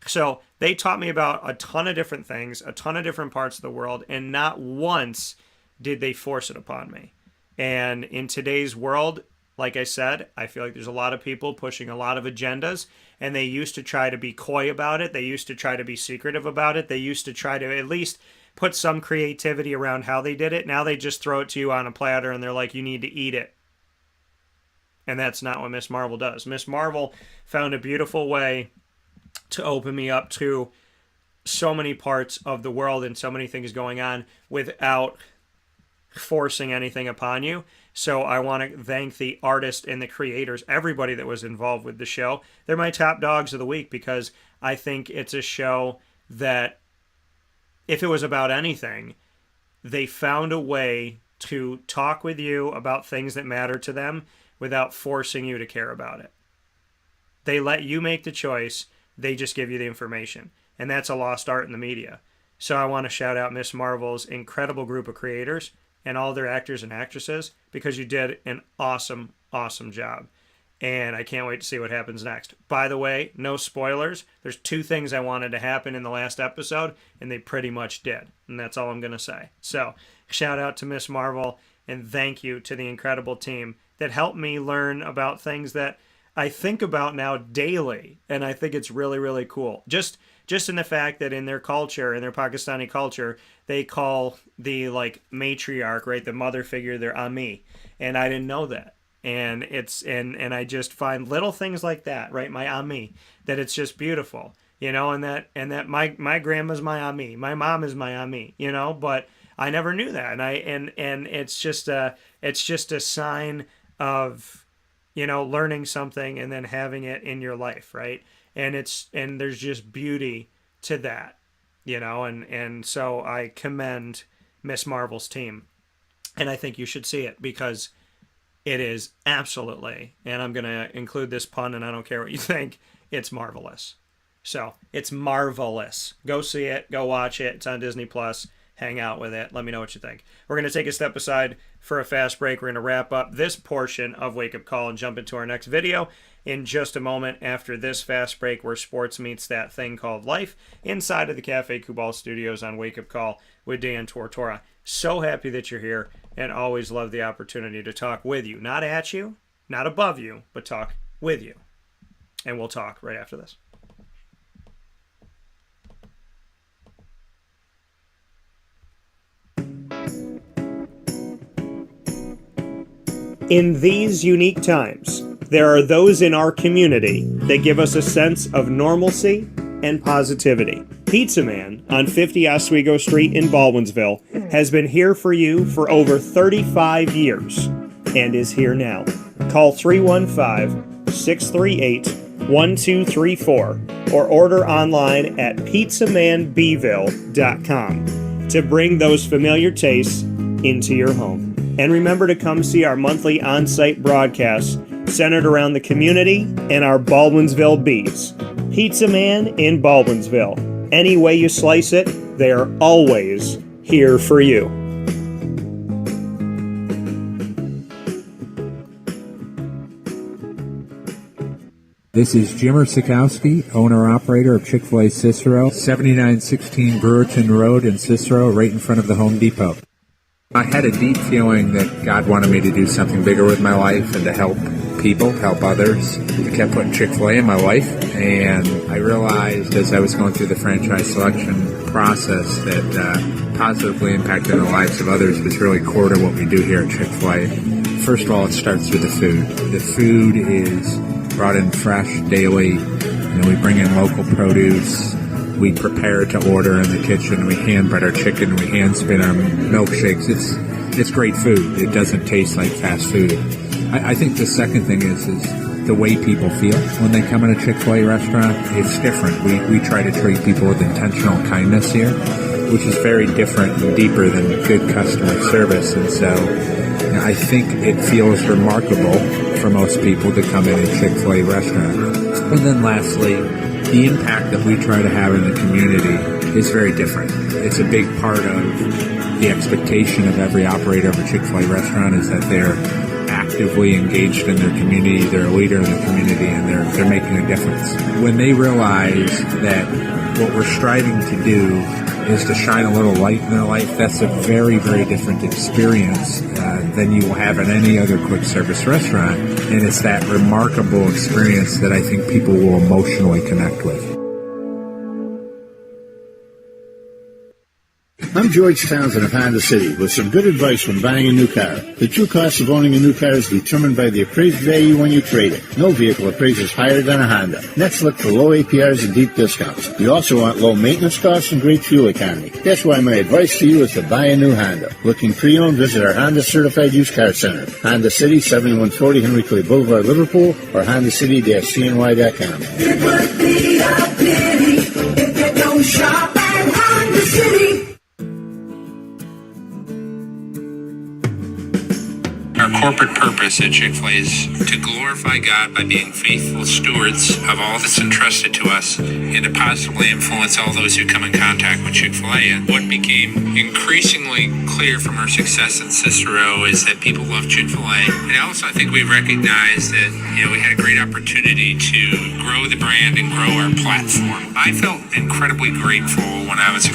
So they taught me about a ton of different things, a ton of different parts of the world, and not once did they force it upon me. And in today's world, like I said, I feel like there's a lot of people pushing a lot of agendas, and they used to try to be coy about it. They used to try to be secretive about it. They used to try to at least put some creativity around how they did it. Now they just throw it to you on a platter and they're like, you need to eat it. And that's not what Miss Marvel does. Miss Marvel found a beautiful way to open me up to so many parts of the world and so many things going on without forcing anything upon you. So I want to thank the artists and the creators, everybody that was involved with the show. They're my top dogs of the week because I think it's a show that, if it was about anything, they found a way to talk with you about things that matter to them without forcing you to care about it. They let you make the choice. They just give you the information. And that's a lost art in the media. So I want to shout out Miss Marvel's incredible group of creators and all their actors and actresses, because you did an awesome, awesome job. And I can't wait to see what happens next. By the way, no spoilers. There's 2 things I wanted to happen in the last episode, and they pretty much did. And that's all I'm going to say. So shout out to Miss Marvel, and thank you to the incredible team that helped me learn about things that I think about now daily. And I think it's really, really cool. Just in the fact that in their culture, in their Pakistani culture, they call the matriarch, right, the mother figure, their Ami. And I didn't know that. And it's and I just find little things like that, right, my Ami, that it's just beautiful, and that my grandma's my Ami, my mom is my Ami, but I never knew that. And it's just a sign of, learning something and then having it in your life, right? And there's just beauty to that, and so I commend Miss Marvel's team, and I think you should see it because it is absolutely, and I'm going to include this pun, and I don't care what you think, it's marvelous. So it's marvelous. Go see it. Go watch it. It's on Disney Plus. Hang out with it. Let me know what you think. We're going to take a step aside for a fast break. We're going to wrap up this portion of Wake Up Call and jump into our next video in just a moment after this fast break, where sports meets that thing called life inside of the Cafe Kubal studios on Wake Up Call with Dan Tortora. So happy that you're here, and always love the opportunity to talk with you. Not at you, not above you, but talk with you. And we'll talk right after this. In these unique times, there are those in our community that give us a sense of normalcy and positivity. Pizza Man on 50 Oswego Street in Baldwinsville has been here for you for over 35 years and is here now. Call 315-638-1234 or order online at pizzamanbville.com to bring those familiar tastes into your home. And remember to come see our monthly on-site broadcasts centered around the community and our Baldwinsville bees. Pizza Man in Baldwinsville. Any way you slice it, they are always here for you. This is Jimmer Sikowski, owner-operator of Chick-fil-A Cicero, 7916 Brewerton Rd in Cicero, right in front of the Home Depot. I had a deep feeling that God wanted me to do something bigger with my life and to help people, help others. I kept putting Chick-fil-A in my life, and I realized as I was going through the franchise selection process that positively impacting the lives of others was really core to what we do here at Chick-fil-A. First of all, it starts with the food. The food is brought in fresh daily. We bring in local produce. We prepare to order in the kitchen. We hand bread our chicken. We hand spin our milkshakes. It's great food. It doesn't taste like fast food. I think the second thing is the way people feel when they come in a Chick-fil-A restaurant. It's different. We try to treat people with intentional kindness here, which is very different and deeper than good customer service. And so I think it feels remarkable for most people to come in a Chick-fil-A restaurant. And then lastly, the impact that we try to have in the community is very different. It's a big part of the expectation of every operator of a Chick-fil-A restaurant is that they're actively engaged in their community, they're a leader in the community, and they're making a difference. When they realize that what we're striving to do is to shine a little light in their life, that's a very, very different experience than you will have in any other quick service restaurant. And it's that remarkable experience that I think people will emotionally connect with. I'm George Townsend of Honda City with some good advice when buying a new car. The true cost of owning a new car is determined by the appraised value when you trade it. No vehicle appraises higher than a Honda. Next, look for low APRs and deep discounts. You also want low maintenance costs and great fuel economy. That's why my advice to you is to buy a new Honda. Looking pre-owned, visit our Honda Certified Used Car Center. Honda City, 7140 Henry Clay Boulevard, Liverpool, or HondaCity-CNY.com. It would be a pity if you don't shop at Honda City. Our corporate purpose at Chick-fil-A is to glorify God by being faithful stewards of all that's entrusted to us and to positively influence all those who come in contact with Chick-fil-A. And what became increasingly clear from our success in Cicero is that people love Chick-fil-A. And also I think we recognized that we had a great opportunity to grow the brand and grow our platform. I felt incredibly grateful when I was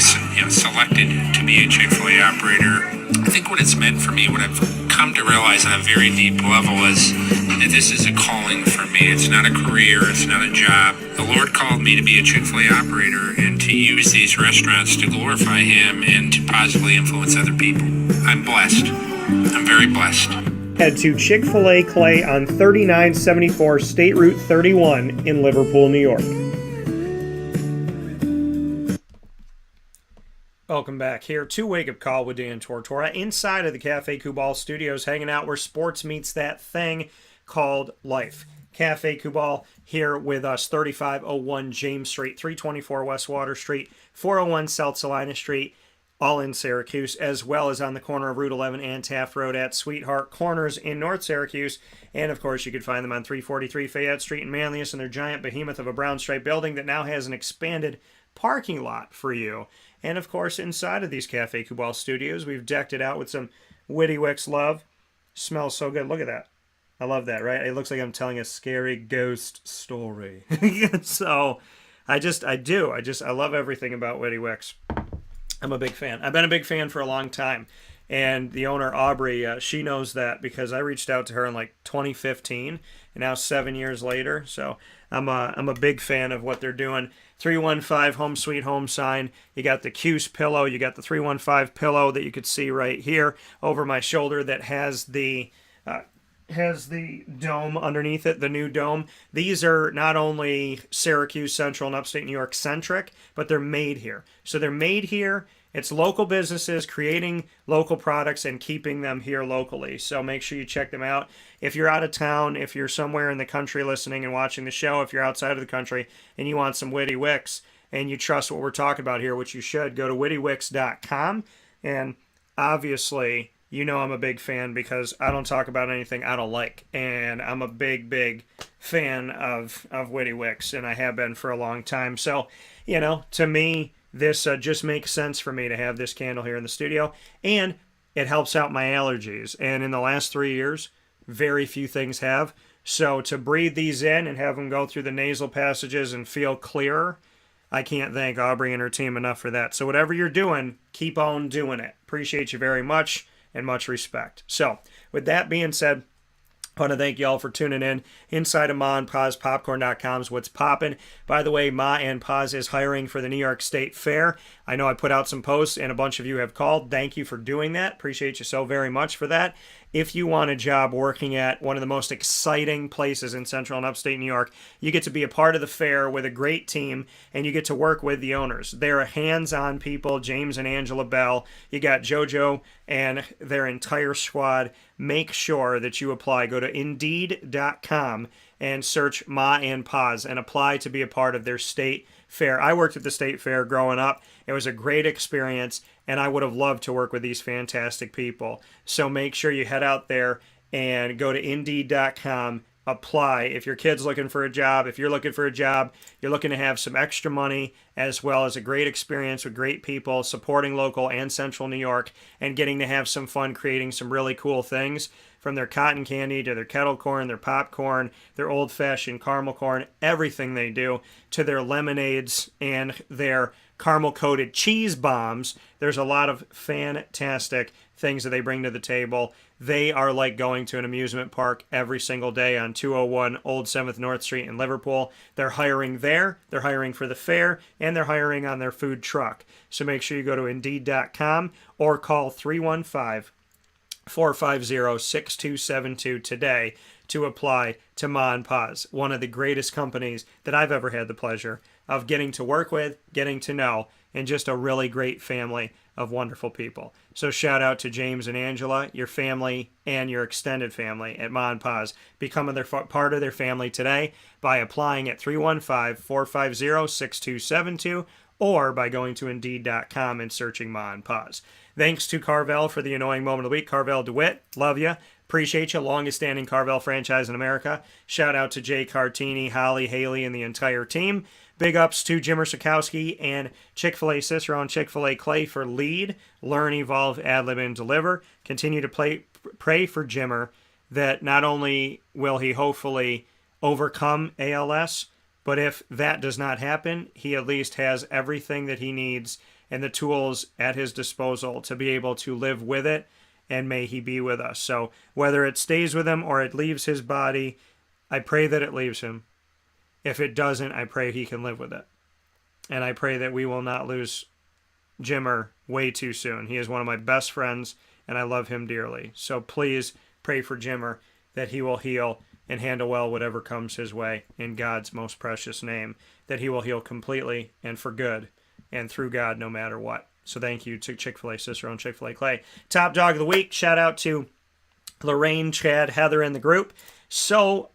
selected to be a Chick-fil-A operator. I think what it's meant for me, what I've come to realize on a very deep level is that this is a calling for me. It's not a career. It's not a job. The Lord called me to be a Chick-fil-A operator and to use these restaurants to glorify Him and to positively influence other people. I'm blessed. I'm very blessed. Head to Chick-fil-A Clay on 3974 State Route 31 in Liverpool, New York. Welcome back here to Wake Up Call with Dan Tortora inside of the Cafe Kubal studios, hanging out where sports meets that thing called life. Cafe Kubal here with us, 3501 James Street, 324 West Water Street, 401 South Salina Street, all in Syracuse, as well as on the corner of Route 11 and Taft Road at Sweetheart Corners in North Syracuse. And, of course, you can find them on 343 Fayette Street in Manlius in their giant behemoth of a brown stripe building that now has an expanded parking lot for you. And, of course, inside of these Cafe Kubal studios, we've decked it out with some Witty Wicks love. Smells so good. Look at that. I love that, right? It looks like I'm telling a scary ghost story. So, I love everything about Witty Wicks. I'm a big fan. I've been a big fan for a long time. And the owner, Aubrey, she knows that because I reached out to her in like 2015, and now 7 years later. So I'm a big fan of what they're doing. 315 Home Sweet Home sign. You got the Cuse pillow. You got the 315 pillow that you could see right here over my shoulder that has the dome underneath it, the new dome. These are not only Syracuse Central and Upstate New York centric, but they're made here. So they're made here. It's local businesses creating local products and keeping them here locally. So make sure you check them out. If you're out of town, if you're somewhere in the country listening and watching the show, if you're outside of the country and you want some Witty Wicks and you trust what we're talking about here, which you should, go to wittywicks.com. And obviously, you know I'm a big fan because I don't talk about anything I don't like. And I'm a big, big fan of Witty Wicks, and I have been for a long time. So, to me, this just makes sense for me to have this candle here in the studio, and it helps out my allergies. And in the last 3 years, very few things have. So to breathe these in and have them go through the nasal passages and feel clearer, I can't thank Aubrey and her team enough for that. So whatever you're doing, keep on doing it. Appreciate you very much and much respect. So with that being said, I want to thank you all for tuning in. Inside of Ma and Pa's Popcorn.com is what's popping. By the way, Ma and Pa's is hiring for the New York State Fair. I know I put out some posts and a bunch of you have called. Thank you for doing that. Appreciate you so very much for that. If you want a job working at one of the most exciting places in Central and Upstate New York, you get to be a part of the fair with a great team, and you get to work with the owners. They're hands-on people, James and Angela Bell. You got JoJo and their entire squad. Make sure that you apply. Go to Indeed.com and search Ma and Pa's and apply to be a part of their state fair. I worked at the state fair growing up. It was a great experience, and I would have loved to work with these fantastic people. So make sure you head out there and go to Indeed.com, apply. If your kid's looking for a job, if you're looking for a job, you're looking to have some extra money as well as a great experience with great people, supporting local and central New York, and getting to have some fun creating some really cool things, from their cotton candy to their kettle corn, their popcorn, their old-fashioned caramel corn, everything they do, to their lemonades and their caramel-coated cheese bombs. There's a lot of fantastic things that they bring to the table. They are like going to an amusement park every single day on 201 Old 7th North Street in Liverpool. They're hiring there, they're hiring for the fair, and they're hiring on their food truck. So make sure you go to Indeed.com or call 315-450-6272 today to apply to Ma and Pa's, one of the greatest companies that I've ever had the pleasure of getting to work with, getting to know, and just a really great family of wonderful people. So shout out to James and Angela, your family and your extended family at Ma and Pa's. Become part of their family today by applying at 315-450-6272 or by going to Indeed.com and searching Ma and Pa's. Thanks to Carvel for the annoying moment of the week. Carvel DeWitt, love you. Appreciate you. Longest standing Carvel franchise in America. Shout out to Jay Cartini, Holly, Haley, and the entire team. Big ups to Jimmer Sikowski and Chick-fil-A Cicero and Chick-fil-A Clay for lead, learn, evolve, ad-lib, and deliver. Continue to pray for Jimmer that not only will he hopefully overcome ALS, but if that does not happen, he at least has everything that he needs and the tools at his disposal to be able to live with it, and may he be with us. So whether it stays with him or it leaves his body, I pray that it leaves him. If it doesn't, I pray he can live with it. And I pray that we will not lose Jimmer way too soon. He is one of my best friends, and I love him dearly. So please pray for Jimmer that he will heal and handle well whatever comes his way in God's most precious name, that he will heal completely and for good and through God no matter what. So thank you to Chick-fil-A Cicero and Chick-fil-A Clay. Top dog of the week, shout out to Lorraine, Chad, Heather, and the group. So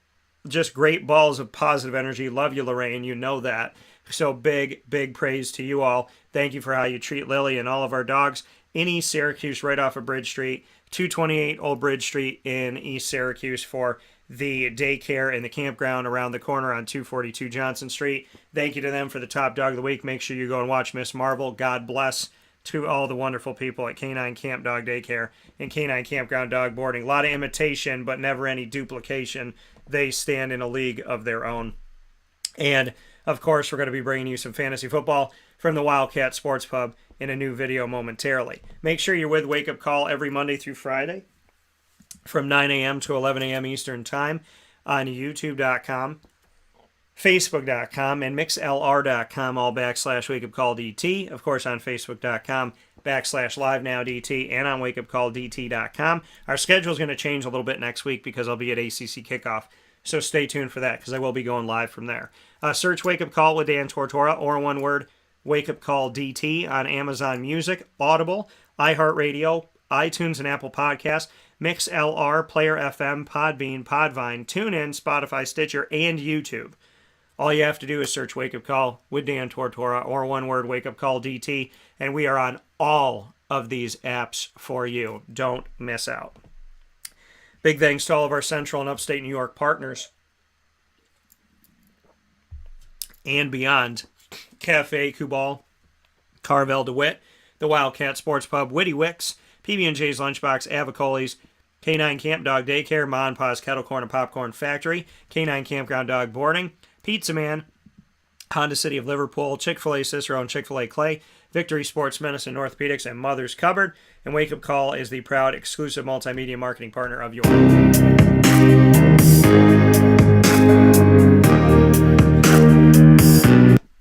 just great balls of positive energy. Love you, Lorraine. You know that. So big praise to you all. Thank you for how you treat Lily and all of our dogs in East Syracuse, right off of Bridge Street, 228 Old Bridge Street in East Syracuse for the Daycare and the Kampground around the corner on 242 Johnson Street. Thank you to them for the top dog of the week. Make sure you go and watch Miss Marvel. God bless to all the wonderful people at Canine Camp Dog Daycare and Canine Kampground Dog Boarding. A lot of imitation, but never any duplication. They stand in a league of their own. And, of course, we're going to be bringing you some fantasy football from the Wildcat Sports Pub in a new video momentarily. Make sure you're with Wake Up Call every Monday through Friday from 9 a.m. to 11 a.m. Eastern Time on YouTube.com, Facebook.com, and MixLR.com, all / Wake Up Call DT. Of course, on Facebook.com / LiveNowDT, and on WakeUpCallDT.com. Our schedule is going to change a little bit next week because I'll be at ACC Kickoff, so stay tuned for that because I will be going live from there. Search Wake Up Call with Dan Tortora, or one word, Wake Up Call DT on Amazon Music, Audible, iHeartRadio, iTunes and Apple Podcasts, MixLR, Player FM, Podbean, Podvine, TuneIn, Spotify, Stitcher, and YouTube. All you have to do is search Wake Up Call with Dan Tortora, or one word, Wake Up Call DT, and we are on all of these apps for you. Don't miss out. Big thanks to all of our Central and Upstate New York partners and beyond. Cafe Kubal, Carvel DeWitt, the Wildcat Sports Pub, Witty Wicks, PB&J's Lunchbox, Avicoli's, K9 Camp Dog Daycare, Ma and Pa's Kettle Corn and Popcorn Factory, K9 Campground Dog Boarding, Pizza Man, Honda City of Liverpool, Chick-fil-A Cicero and Chick-fil-A Clay, Victory Sports Medicine Orthopedics, and Mother's Cupboard. And Wake Up Call is the proud exclusive multimedia marketing partner of your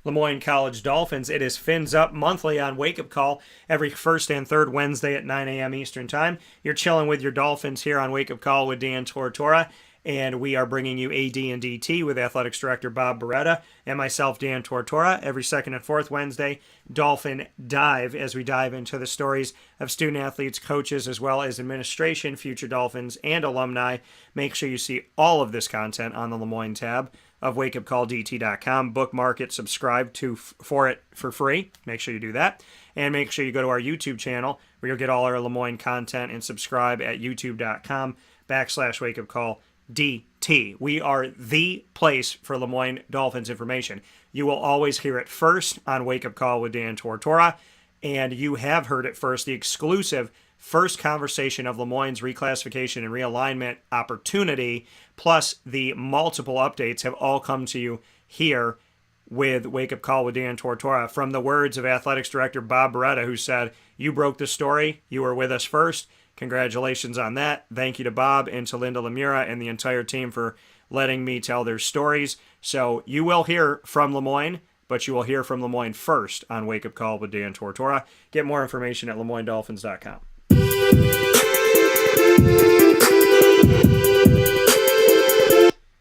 Lemoyne College Dolphins. It is Fins Up monthly on Wake Up Call every first and third Wednesday at 9 a.m. Eastern Time. You're chilling with your Dolphins here on Wake Up Call with Dan Tortora. And we are bringing you AD and DT with Athletics Director Bob Beretta and myself, Dan Tortora, every second and fourth Wednesday. Dolphin Dive, as we dive into the stories of student athletes, coaches, as well as administration, future Dolphins, and alumni. Make sure you see all of this content on the Lemoyne tab of wakeupcalldt.com. Bookmark it, subscribe for it for free. Make sure you do that. And make sure you go to our YouTube channel where you'll get all our Lemoyne content and subscribe at youtube.com / wakeupcall DT. We are the place for Lemoyne Dolphins information. You will always hear it first on Wake Up Call with Dan Tortora, and you have heard it first, the exclusive first conversation of Lemoyne's reclassification and realignment opportunity, plus the multiple updates, have all come to you here with Wake Up Call with Dan Tortora. From the words of Athletics Director Bob Beretta, who said, "You broke the story. You were with us first. Congratulations on that. Thank you to Bob and to Linda Lemura and the entire team for letting me tell their stories." So you will hear from Lemoyne, but you will hear from Lemoyne first on Wake Up Call with Dan Tortora. Get more information at LemoyneDolphins.com.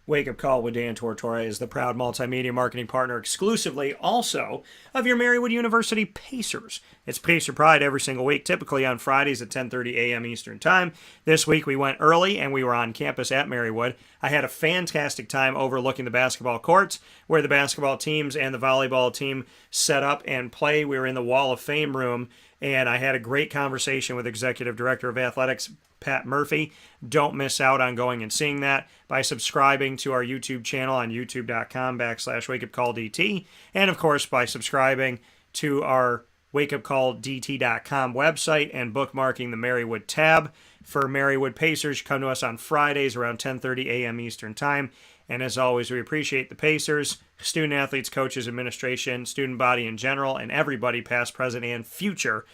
Wake Up Call with Dan Tortora is the proud multimedia marketing partner exclusively also of your Marywood University Pacers. It's Pacer Pride every single week, typically on Fridays at 10:30 a.m. Eastern Time. This week we went early and we were on campus at Marywood. I had a fantastic time overlooking the basketball courts where the basketball teams and the volleyball team set up and play. We were in the Wall of Fame room, and I had a great conversation with Executive Director of Athletics, Pat Murphy. Don't miss out on going and seeing that by subscribing to our YouTube channel on youtube.com/wakeupcalldt. And of course, by subscribing to our wakeupcalldt.com website and bookmarking the Marywood tab. For Marywood Pacers, come to us on Fridays around 10:30 a.m. Eastern Time. And as always, we appreciate the Pacers, student athletes, coaches, administration, student body in general, and everybody past, present, and future.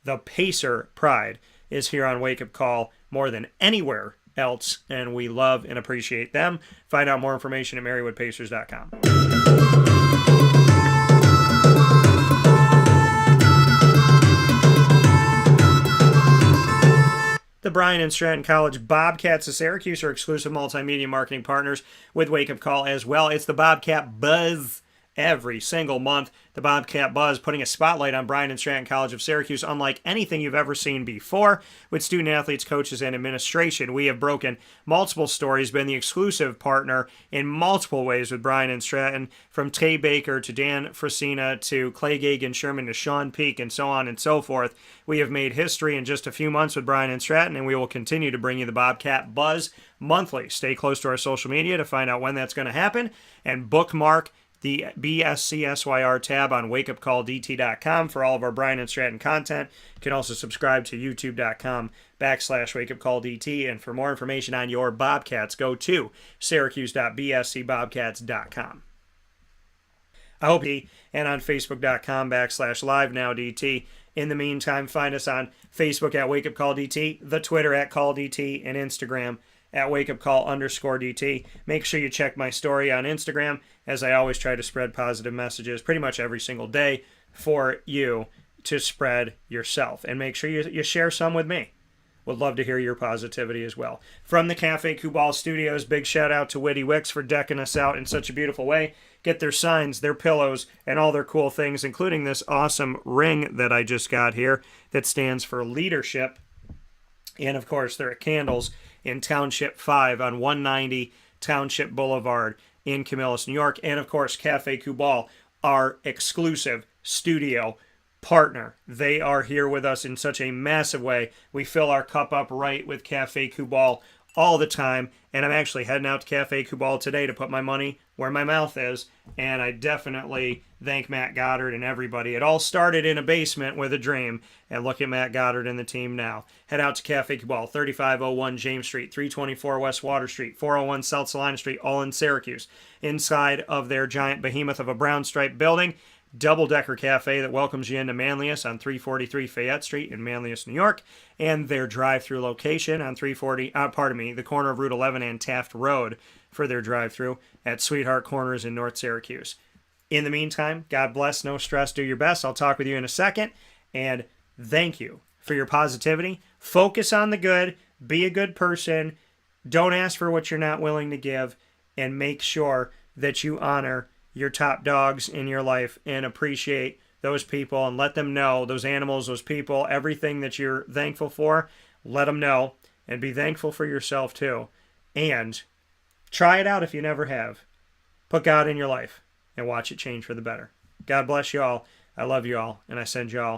The Pacer Pride is here on Wake Up Call more than anywhere else, and we love and appreciate them. Find out more information at MarywoodPacers.com. The Bryan and Stratton College Bobcats of Syracuse are exclusive multimedia marketing partners with Wake Up Call as well. It's the Bobcat Buzz every single month. The Bobcat Buzz putting a spotlight on Bryan and Stratton College of Syracuse unlike anything you've ever seen before. With student athletes, coaches, and administration, we have broken multiple stories, been the exclusive partner in multiple ways with Bryan and Stratton, from Tay Baker to Dan Frasina to Clay Gagan Sherman to Sean Peak and so on and so forth. We have made history in just a few months with Bryan and Stratton, and we will continue to bring you the Bobcat Buzz monthly. Stay close to our social media to find out when that's going to happen, and bookmark the BSCSYR tab on wakeupcalldt.com for all of our Bryan and Stratton content. You can also subscribe to youtube.com/wakeupcalldt. And for more information on your Bobcats, go to syracuse.bscbobcats.com. I hope you, and on facebook.com/live-now-DT. In the meantime, find us on Facebook at Wake Up Call DT, the Twitter at Call DT, and Instagram at wakeupcall_DT. Make sure you check my story on Instagram, as I always try to spread positive messages pretty much every single day for you to spread yourself. And make sure you share some with me. Would love to hear your positivity as well. From the Cafe Kubal Studios, big shout out to Witty Wicks for decking us out in such a beautiful way. Get their signs, their pillows, and all their cool things, including this awesome ring that I just got here that stands for leadership. And of course, there are candles in Township 5 on 190 Township Boulevard in Camillus, New York. And of course, Cafe Kubal, our exclusive studio partner. They are here with us in such a massive way. We fill our cup up right with Cafe Kubal all the time. And I'm actually heading out to Cafe Kubal today to put my money where my mouth is. And I definitely thank Matt Goddard and everybody. It all started in a basement with a dream. And look at Matt Goddard and the team now. Head out to Cafe Kubal, 3501 James Street, 324 West Water Street, 401 South Salina Street, all in Syracuse. Inside of their giant behemoth of a brown striped building, double-decker cafe that welcomes you into Manlius on 343 Fayette Street in Manlius, New York, and their drive-through location on the corner of Route 11 and Taft Road for their drive-through at Sweetheart Corners in North Syracuse. In the meantime, God bless, no stress, do your best. I'll talk with you in a second, and thank you for your positivity. Focus on the good, be a good person, don't ask for what you're not willing to give, and make sure that you honor your top dogs in your life and appreciate those people and let them know, those animals, those people, everything that you're thankful for, let them know, and be thankful for yourself too. And try it out if you never have. Put God in your life and watch it change for the better. God bless you all. I love you all, and I send you all